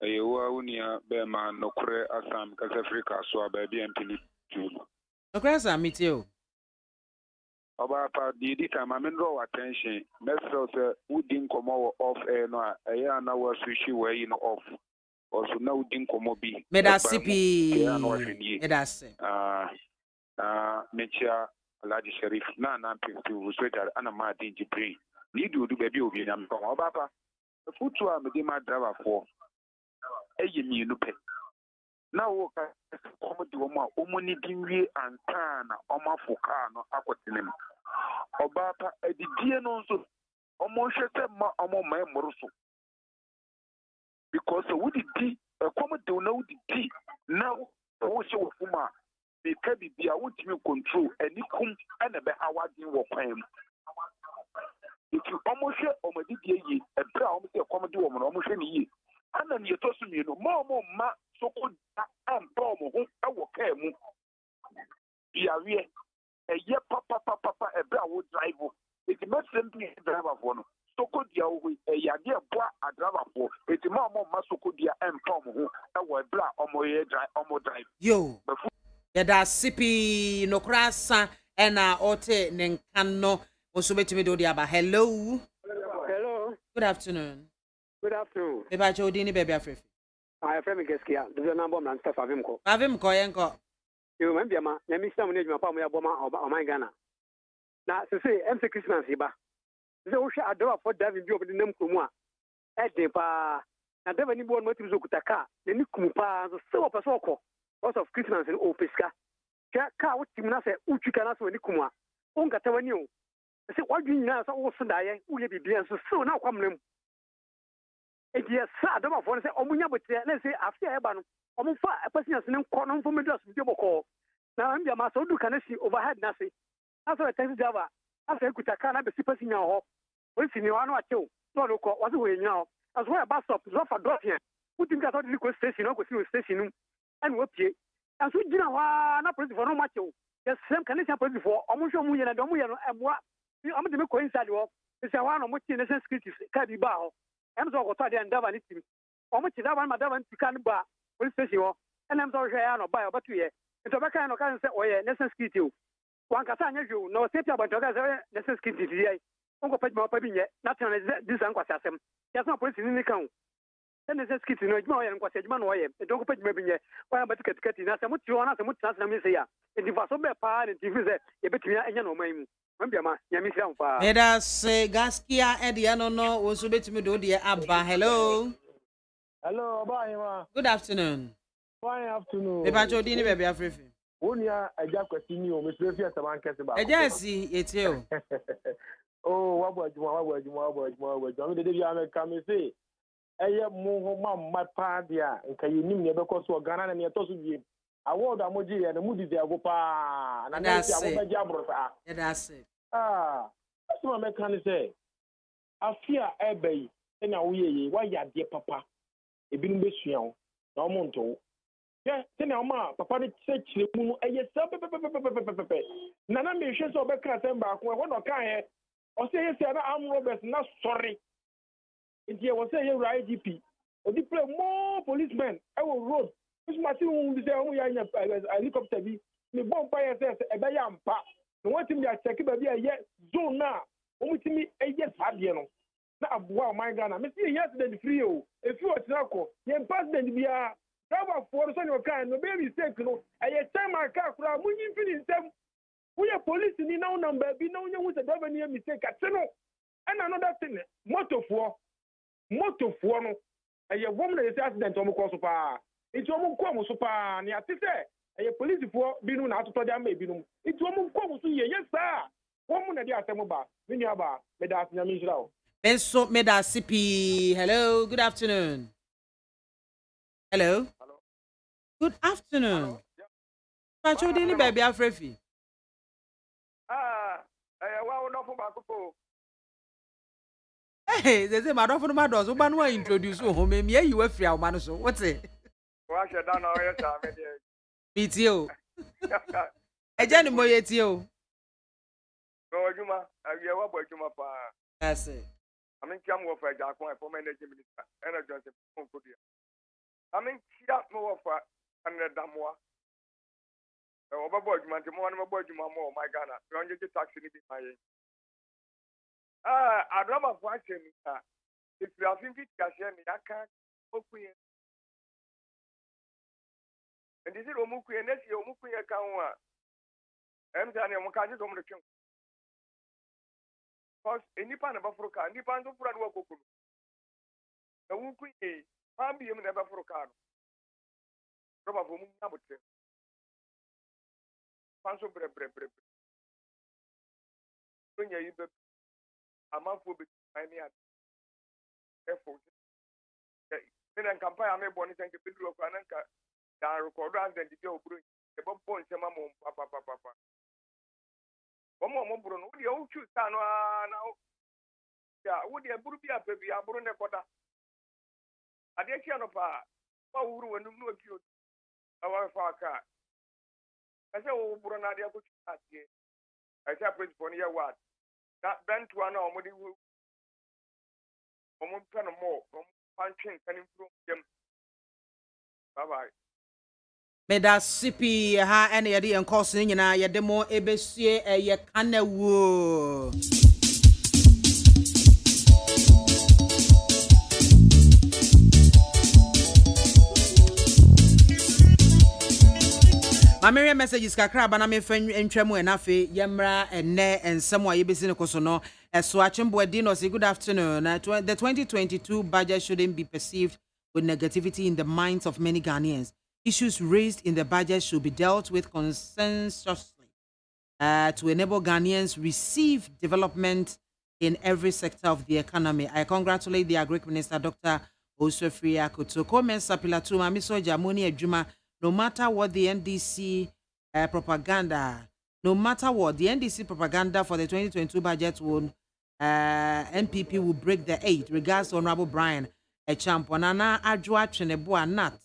Unia, Beman, no Kure, Assam, Casafrica, so baby, and Pili. No, Crasa, meet you. About the time I'm in draw attention. Messel who didn't come off air no a year and hour sushi way in off. Also, no didn't come be. Medasipi. Medase. Mecha, large sheriff, none, to sweater, and a Martin to pray. Need you do baby, I'm come about the foot to a Medima driver for a year no pay. Now, Omoma, Omoni Dingi and Tana, Oma Focano, Aquatinum. Obata, a Diano, almost ma Omo Moroso. Because would it be a common do know the tea now? Also, Fuma, they can be a ultimate control and you come and a behawa in war time. If you almost share Omadi, a brown, a comedy woman, almost any year. And then you toss me, more ma so good and promo who I will care. Be a year papa, a brown would drive. It must simply driver for no. So good ya a yadia bois a driver for it. Mamma Masukudia and promo who I will blah on my drive. Yo, that's sippy no crassa and ote nenkano. Also, bet me do the aber. Hello. Hello. Good afternoon. Good afternoon. Eba Jodini baby Afrifi. I have a guest here. The number of stuff of him. Avim Koyenko. You remember, let me some manage my family of my Ghana. Now, to say, I'm Christmas, Iba. The ocean I do for David Job in the name Kumwa. At the pa. Now, there any born motives of Kutaka, the Nikumpa, the so of a soko, also of Christmas in Opiska. Car, what you must say, Uchikanas or Nikuma. Unga Tawanu. I said, what do you know? So, Sunday, who you be so now come. It is sad of one say, Omunya, but let's say after Eban, Omufa, a person has no corner for me just with your call. Now I'm your master, do can see overhead nothing. After a test Java, after Kutakana, the super in your home. When you are not two, no, what's away now. As well, a bus stop, drop a drop here. Who think I thought the liquid station, or with station, and what ye? And so, you know, not pretty for no macho. Yes, same Canadian pretty for almost a million and and what I'm the coincide of. It's a one of what in the sense can be bow. I'm so excited and Davan is almost that one, Madame Tikanba, police station, and I'm sorry, I don't buy a battery. It's a kind of can say, oh, yeah, Nessun Skitty. One can you know, set about Nessun Skitty today. Uncle Pet Mopin yet, not this uncle Sassam. There's no police in the account. Then Nessun Skitty, no more and was a man way. Don't put maybe yet. Why, but to get in as a much you want as a much as I say. And if I saw my part and TV, a bit me and you know, ma'am. Let us say Gaskia Ediano no was bit me do the Abba. Hello. Hello, bye. Good afternoon. Fine afternoon. Eba Jodini baby Afrifi. Unia a jack question you, Miss Rafia Saman I just see it's you. Oh, what was John the day I come and say, I have more my party, and can you name me because we're Ghana and you're tossing. I want a moji and the moody there go pa and that's it. That's it. That's what I can say. I fear a bay and a wee, why ya dear papa? A bin bession, no monto. Yeah, then our ma, papa, said the moon, a yes, Nana may share so back and back when one or can or say, yes, I'm Roberts, not sorry. If you was say, you're IGP, or deploy more policemen, I will road. This machine will say, oh, yeah, a helicopter. The bomb fire says, a bayam pa. The one thing they are checking, but yeah, zone now. Only to me, a yes, Fabiano. Now, wow, my Ghana. I see yesterday, free. If you are Snaco, you pass the BIAMAH. Driver for the son of kind, no baby mistake, no. I time my car, when you finish them. We are police in no number, be no one with a driver near mistake at Seno. And another thing, motor for no. A woman is accident on the pa. It's almost come so far. Near to say, a police for being out to them maybe. It's almost come so yes, sir. Woman at the Asamoba, Minyaba, Medas Yamisrao. And so, Meda CP. Hello, good afternoon. Hello. Hello. Good afternoon. Pacho dini baby afrefi. Well, not for Bakupo. Hey, they say madam for my doors. One will introduce you home. Me, you were free. Man, so what's it? Wash it down our yes, Meet you. A gentleman, yet you. No, Juma, I hear what Juma. That's it. I mean, come over a dark one for managing minister, and I just put it. I mean, she has no offer and a damoa. Overboard, man, tomorrow, my boy, more, my Ghana. Don't you get taxi in my I'd rather watch him. If you have been cashier, I can't book you. And this is Omuku and that's your Muku account. I'm telling you, I'm on the king. Because any pan of Africa, any pan of Brad Wako. The Muku, I'll be never for a car. Probably number 10. Panso bre. When you I'm not for any effort. Then I can buy a man bonnet and a bit of an anchor. There are recorders and the Joe Bruin, the Bob Bones, and Mamma, Papa. One more Bruno, would you choose now? Yeah, would you be a baby? I brought a quarter. I didn't care of her. Oh, when you look cute. Our car. I said, oh, Bruno, I did I said, Prince Ponia, what? That bent to an army will kind of more from punching and improve them. Bye bye. Meda CP ha ene yede en course ni nyina yede mo ebesie ye kanewo. Mameria messages kakra bana me fan ntwam en afe yemra enne ensem wa yebesi ne koso no eso achembo edi no say good afternoon. The 2022 budget shouldn't be perceived with negativity in the minds of many Ghanaians. Issues raised in the budget should be dealt with consensuously to enable Ghanaians receive development in every sector of the economy. I congratulate the Agric Minister, Dr. Osofri Akoto. Comments apilatu mamiso jamoni ejuma. No matter what the NDC propaganda, no matter what the NDC propaganda for the 2022 budget will, NPP will break the 8. Regards to Honorable Brian Echamponana Ajwa Cheneboa Nat.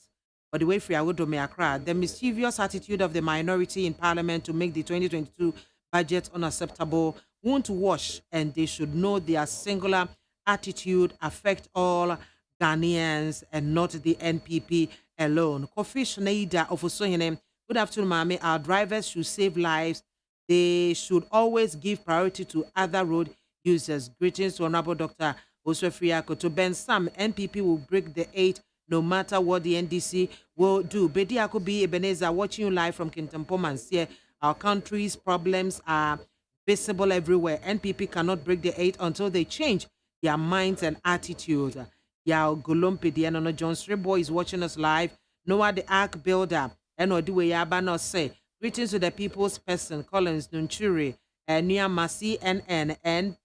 But the way free Awodome Accra, the mischievous attitude of the minority in Parliament to make the 2022 budget unacceptable won't wash, and they should know their singular attitude affect all Ghanaians and not the NPP alone. Kofi Schneider of Osohene. Good afternoon, Mami. Our drivers should save lives. They should always give priority to other road users. Greetings to Honorable Dr. Osofri Akoto. Ben Sam, NPP will break the 8 no matter what the NDC will do. Bedi Akobi Ebenezer watching you live from Kintampoman. Here, our country's problems are visible everywhere. NPP cannot break the 8 until they change their minds and attitudes. Yao Golompe Dianono John Strayboy is watching us live. Noah the Ark Builder. And Odiwe Yabano say, greetings to the people's person, Collins Nunchuri, Nia Masi NN, and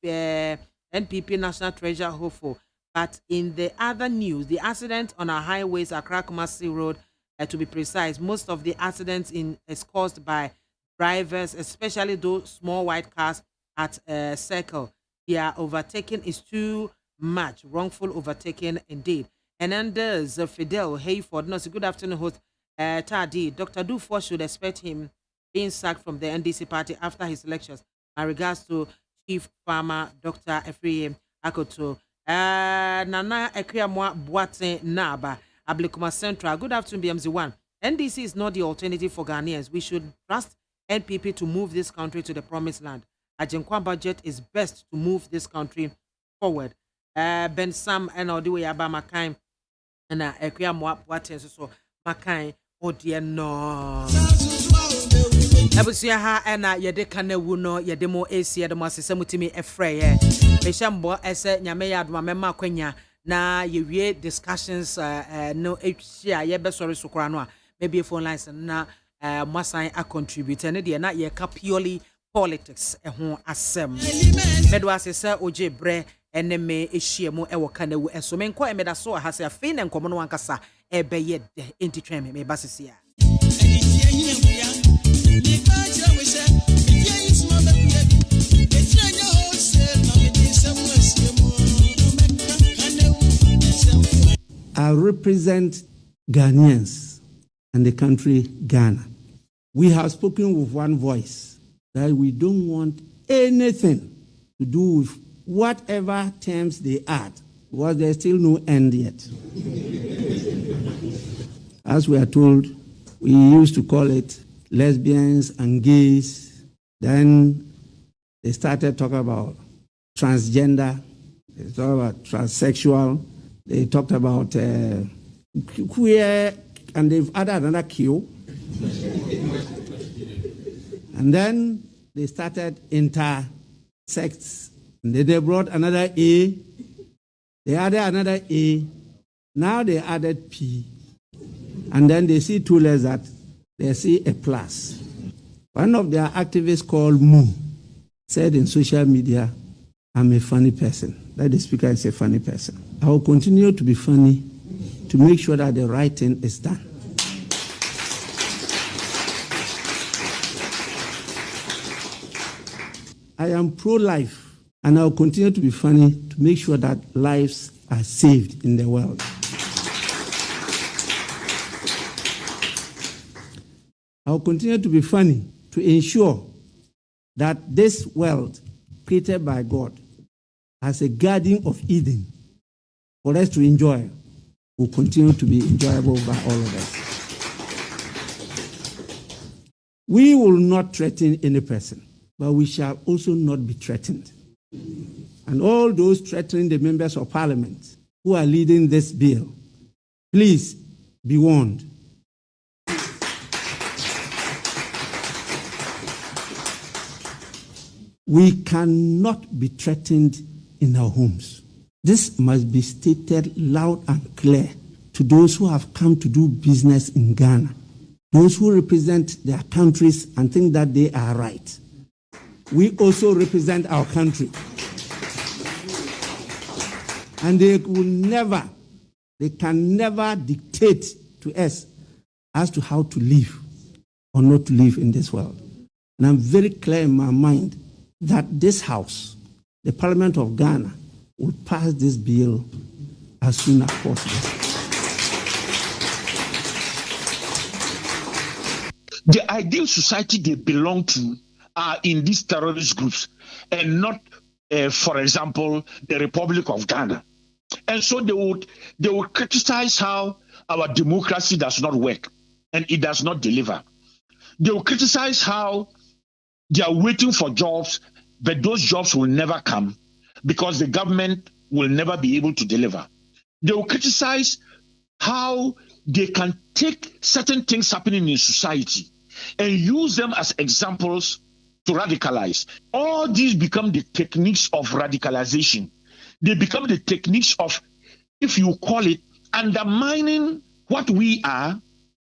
NPP National Treasure Hopeful. But in the other news, the accident on our highways, Accra Kumasi Road, to be precise, most of the accidents is caused by drivers, especially those small white cars at Circle. Their overtaking is too much. Wrongful overtaking indeed. And then there's Fidel Hayford. No, so good afternoon, host Tadi. Dr. Dufour should expect him being sacked from the NDC party after his lectures. My regards to Chief Farmer Dr. Ephraim Akoto. Nana Ekriamwa Boate Naba, Ablikuma Central. Good afternoon, BMZ1. NDC is not the alternative for Ghanaians. We should trust NPP to move this country to the promised land. Ajenkwa budget is best to move this country forward. Ben Sam and Odiwe Yaba Makai and Ekriamwa Boate so Makai Odie no. Abusia ha ena yede kana wu no yede mo esi yede mo asese mutimi efre ye meshambo ese nyame ya adoma mema kwanya na yewie discussions no ehia ye be sorry sokora no a maybe phone lines na masan a contribute ne de na ye ka purely politics ho asem medo asese oje bre ene me ehia mu e wo kana wu enso me nko emeda so ha se afi ne nkomo no wankasa ebe ye de entitwem me basesia I represent Ghanaians and the country Ghana. We have spoken with one voice that we don't want anything to do with whatever terms they add, because there's still no end yet. As we are told, we used to call it lesbians and gays. Then they started talking about transgender, they talked about transsexual, they talked about queer, and they've added another Q. And then they started intersex, and they brought another A. They added another A. Now they added P. And then they see two letters that they see a plus. One of their activists called Moo said in social media, I'm a funny person. That the speaker is a funny person. I will continue to be funny to make sure that the right thing is done. I am pro-life, and I will continue to be funny to make sure that lives are saved in the world. I will continue to be funny to ensure that this world created by God as a garden of Eden for us to enjoy will continue to be enjoyable by all of us. We will not threaten any person, but we shall also not be threatened. And all those threatening the members of parliament who are leading this bill, please be warned. We cannot be threatened in our homes. This must be stated loud and clear to those who have come to do business in Ghana, those who represent their countries and think that they are right. We also represent our country. And they can never dictate to us as to how to live or not to live in this world. And I'm very clear in my mind that this House, the Parliament of Ghana, will pass this bill as soon as possible. The ideal society they belong to are in these terrorist groups and not, for example, the Republic of Ghana. And so they would criticize how our democracy does not work and it does not deliver. They will criticize how they are waiting for jobs, but those jobs will never come because the government will never be able to deliver. They will criticize how they can take certain things happening in society and use them as examples to radicalize. All these become the techniques of radicalization. They become the techniques of, if you call it, undermining what we are,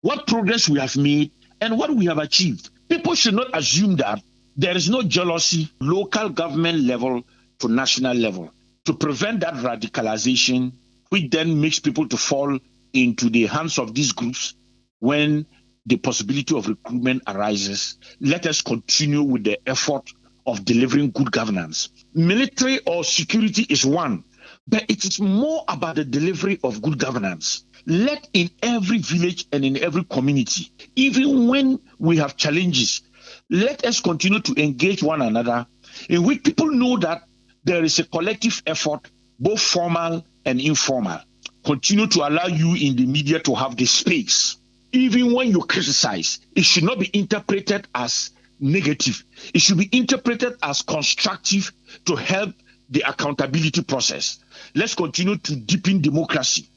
what progress we have made, and what we have achieved. People should not assume that there is no jealousy, local government level to national level, to prevent that radicalization, which then makes people to fall into the hands of these groups when the possibility of recruitment arises. Let us continue with the effort of delivering good governance. Military or security is one, but it is more about the delivery of good governance. Let in every village and in every community, even when we have challenges, let us continue to engage one another in which people know that there is a collective effort, both formal and informal. Continue to allow you in the media to have the space. Even when you criticize, it should not be interpreted as negative. It should be interpreted as constructive to help the accountability process. Let's continue to deepen democracy.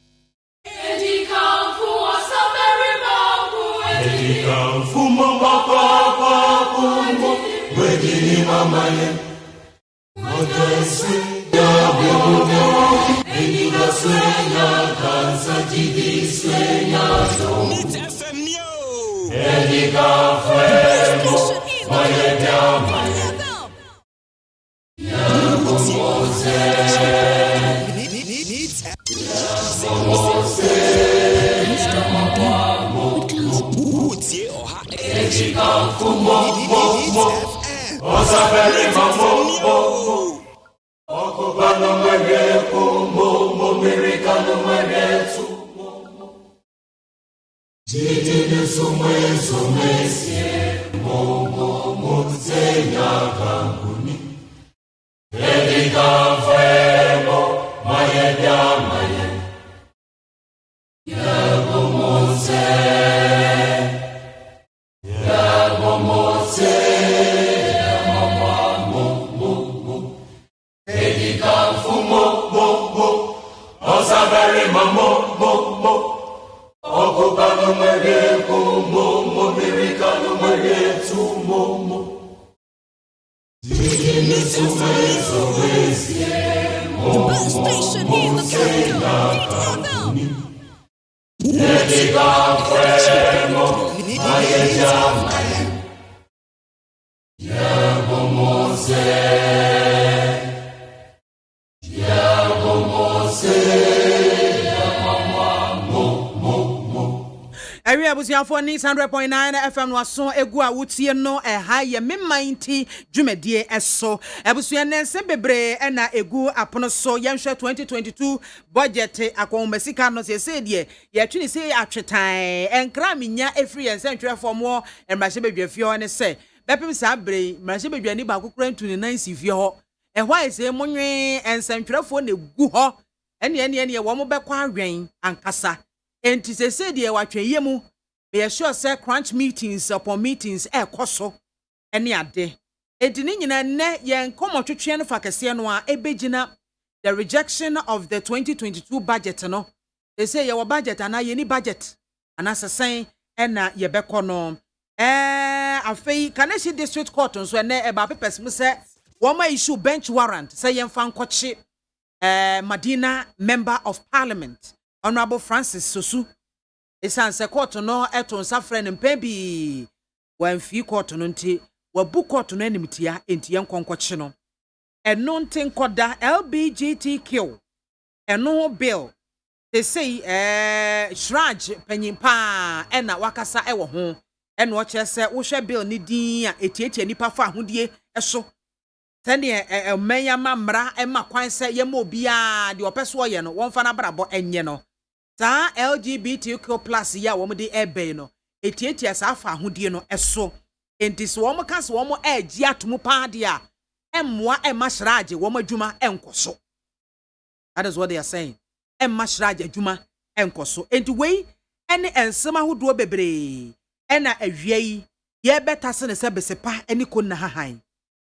Eti kan fu mo For 100.9 FM was so egua wutie no high mighty dwumadie eso ebusuan nense bebre na egu apono so yenhwe 2022 budget akwomesika no se de ye twini se atwetan enkra minya efri ensentwe form emrahye bedwafie ne se bepem sa bre mrahye bedwani ba kokora ntuni nan sifie ho ehwa ese monwe ensentwerefo na egu ho ene wo mo bekwa adwen ankasa enti se de watwe mu be sure say crunch meetings upon meetings koso ene ade edini nyina ne ye nkomotwetwe no fakese no a ebegina the rejection of the 2022 budget no they say your budget ana ye ni budget ana sesen ena ye beko no afei Kaneshi district court nso ene eba papers mu say wo ma issue bench warrant say ye mfa nkwoche Madina member of parliament Honorable Francis Sosu esanse court no eton safren mpembi wanfi court no nti wabu court no animtia enti yenkonkwoche no eno nten koda LBGTQ eno bill they say shraj panyimpa ena wakasa ewo ho eno o chese wo hwe bill ni din a etietie nipa fa ahodie eso tene menya mamra ema kwan se yema obia de opeso ye no wonfa na brabo enye no ta LGBTQ+ ya wo de ebe no etietia sa afa ahodie no eso enti so wo ka so wo agi atomo pa de a emmoa ema shraje wo madwuma enkoso. That is what they are saying. Emma shraje adwuma enkoso enti wei ene ensema hodo bebre ena awiei ye betase ne se besepa eni konna hahan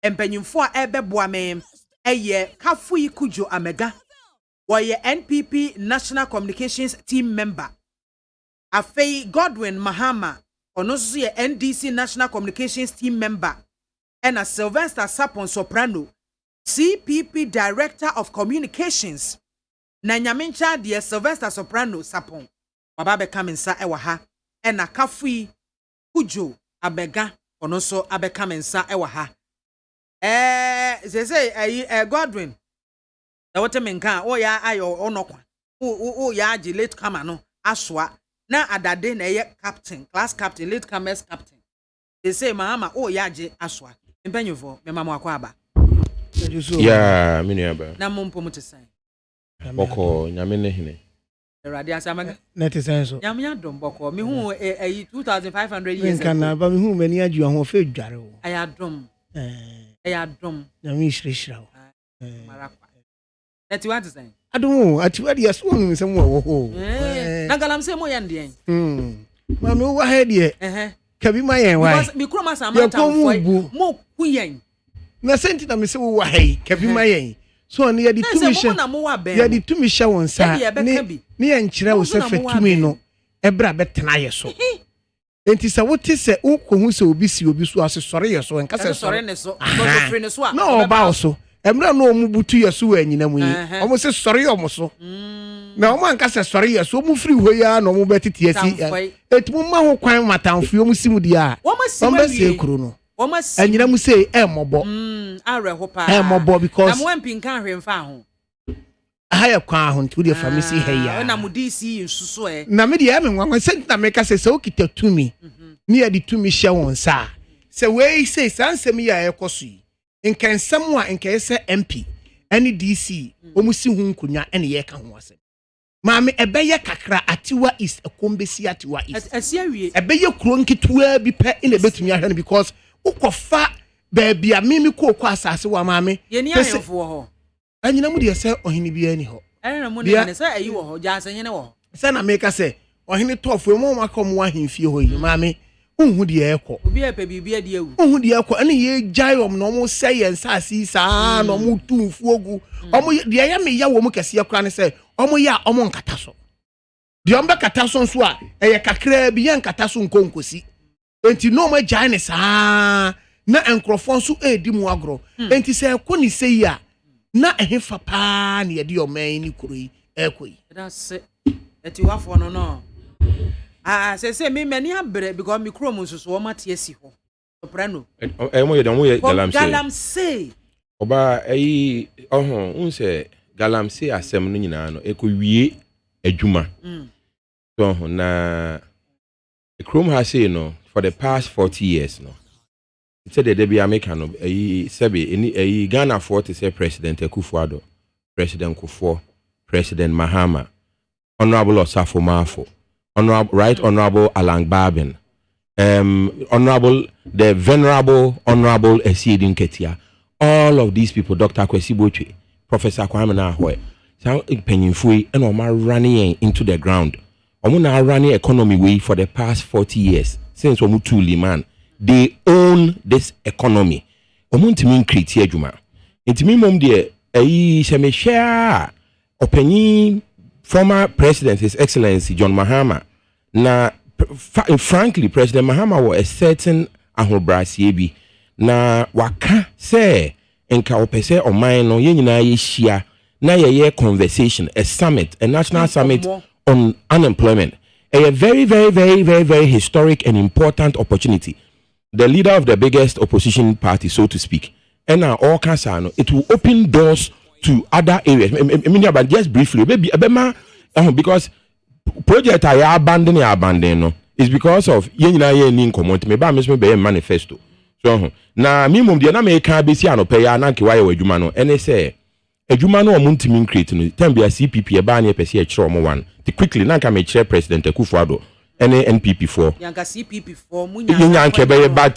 empanyimfo a ebeboa me eye Kafui Kujo Amega woye NPP National Communications Team member Afei Godwin Mahama ono so ye NDC National Communications Team member ena Sylvester Sapon Soprano CPP Director of Communications na nyamencha de Sylvester Soprano Sapon wababe kamensa ewa ha ena Kafui Kujo Amega ono so abekamensa ewa ha say Godwin the watermenka o ya ayo onokwa o ya agi late comer no aswa na adade na ye captain class captain late comers captain they say mama o ya agi aswa mpanyufo me mama akwa aba ya minu aba na mompo mutesen boko nyame ne hene erade asamaga netisen so nyame adom boko me hu 2500 years nka na ba me hu mani agi ho fe dware o ayadom ayadom nyame shirishira o marakwa that you want to say adom atiwadi yaso no nsem wo ho na galam say mo yande ma me wo ha de kabi ma yen wa because me kroma samata mo kuyen na senti na me se wo ha kabi ma yen so ne yadi tumi hya won sa ne ye nkyira wo se fatumi no ebra betena ye so enti sa wote se unkohu se obi si obi so asesore ye so enka se sore ne so free ne so no ba so emra no omu butu yeso anyina mu yi omo se sori omo so na omo anka se sori yeso omu free ho ya na omo betiti esi etumu ma ho kwan matamfo omu simu dia omo se kuro no anyina mu se emobo areho pa emobo because am wampi nka hwemfa ho haya kwa ho nti de famisi heya na mu DC nsuso na me de me nwanwa se na me ka se okita tumi ni ya di tumi hye won sa se we say sansem ya ekoso yi nkensem a nkese MP any DC omusi hu nkunya ene ye ka ho asem maame ebeye kakra atiwa is ekombesi atiwa is asiawie ebeye kuro nkituwa bi pe ina betumi ahwe no because ukofa baabi a mimi ko asase wa maame ye ni ahemfo ho anyina mu de se ohini bi ani ho na mu ne se ayi wo ho jansen ne wo se na meka se ohini tofo mu makom wa ahemfie ho yi maame unhu de ekọ obi epe bibia de awu unhu de ekọ ene ye jaiom no mo se ye nsasi saa no mo tumfu ogu omo de ya me ya wo mo kese yakura ne se omo ya omo nkata so de ombe kata so nso a eye kakra bi ye nkata so nkonkosi enti no mo jai ne saa na enkrofon so edi mu agro enti se ko ni se ya na ehefa pa na ye de oman ni kuro yi ekoyi that's eti wafo no say me many abre because me krom nsuso wo mate asi ho soprano mo ye galamse oba unse galamse asem no nyina no ekowie adwuma so na krom ha say no for the past 40 years no said the BIAMAH no sebe Ghana for to say President Akufo-Addo, President Kufuor, President Mahama, Honorable Osafo Mafo, Honorable Alang Babin, Honorable the Venerable Honorable Esiedin Ketia, all of these people, Dr. Kwesi Boche, Professor Kwame Nahwe, Penyinfui, and Omar running into the ground. Omuna running economy way for the past 40 years since Omutu Liman. They own this economy. Omuntimi create adwuma. Intimi mom de se share opinion former president His Excellency John Mahama. Na frankly President Mahama was a certain ahobrasie bi na waka say enka opese oman no ye nyina ye hia na ye conversation a summit, a national summit on unemployment. A very, very, very, very, very historic and important opportunity. The leader of the biggest opposition party, so to speak, and now all Kasano, it will open doors to other areas. But just briefly, maybe because project I abandon is because of yen commodity. Maybe I be manifesto. So now minimum the na make can be see ano pay na ki why ejuma and they say ejuma no omuntimi create no time be a CPP e ba na pese e kire omo one quickly na can make chair President Akufo-Addo NPP4 yanka CPP4 munya but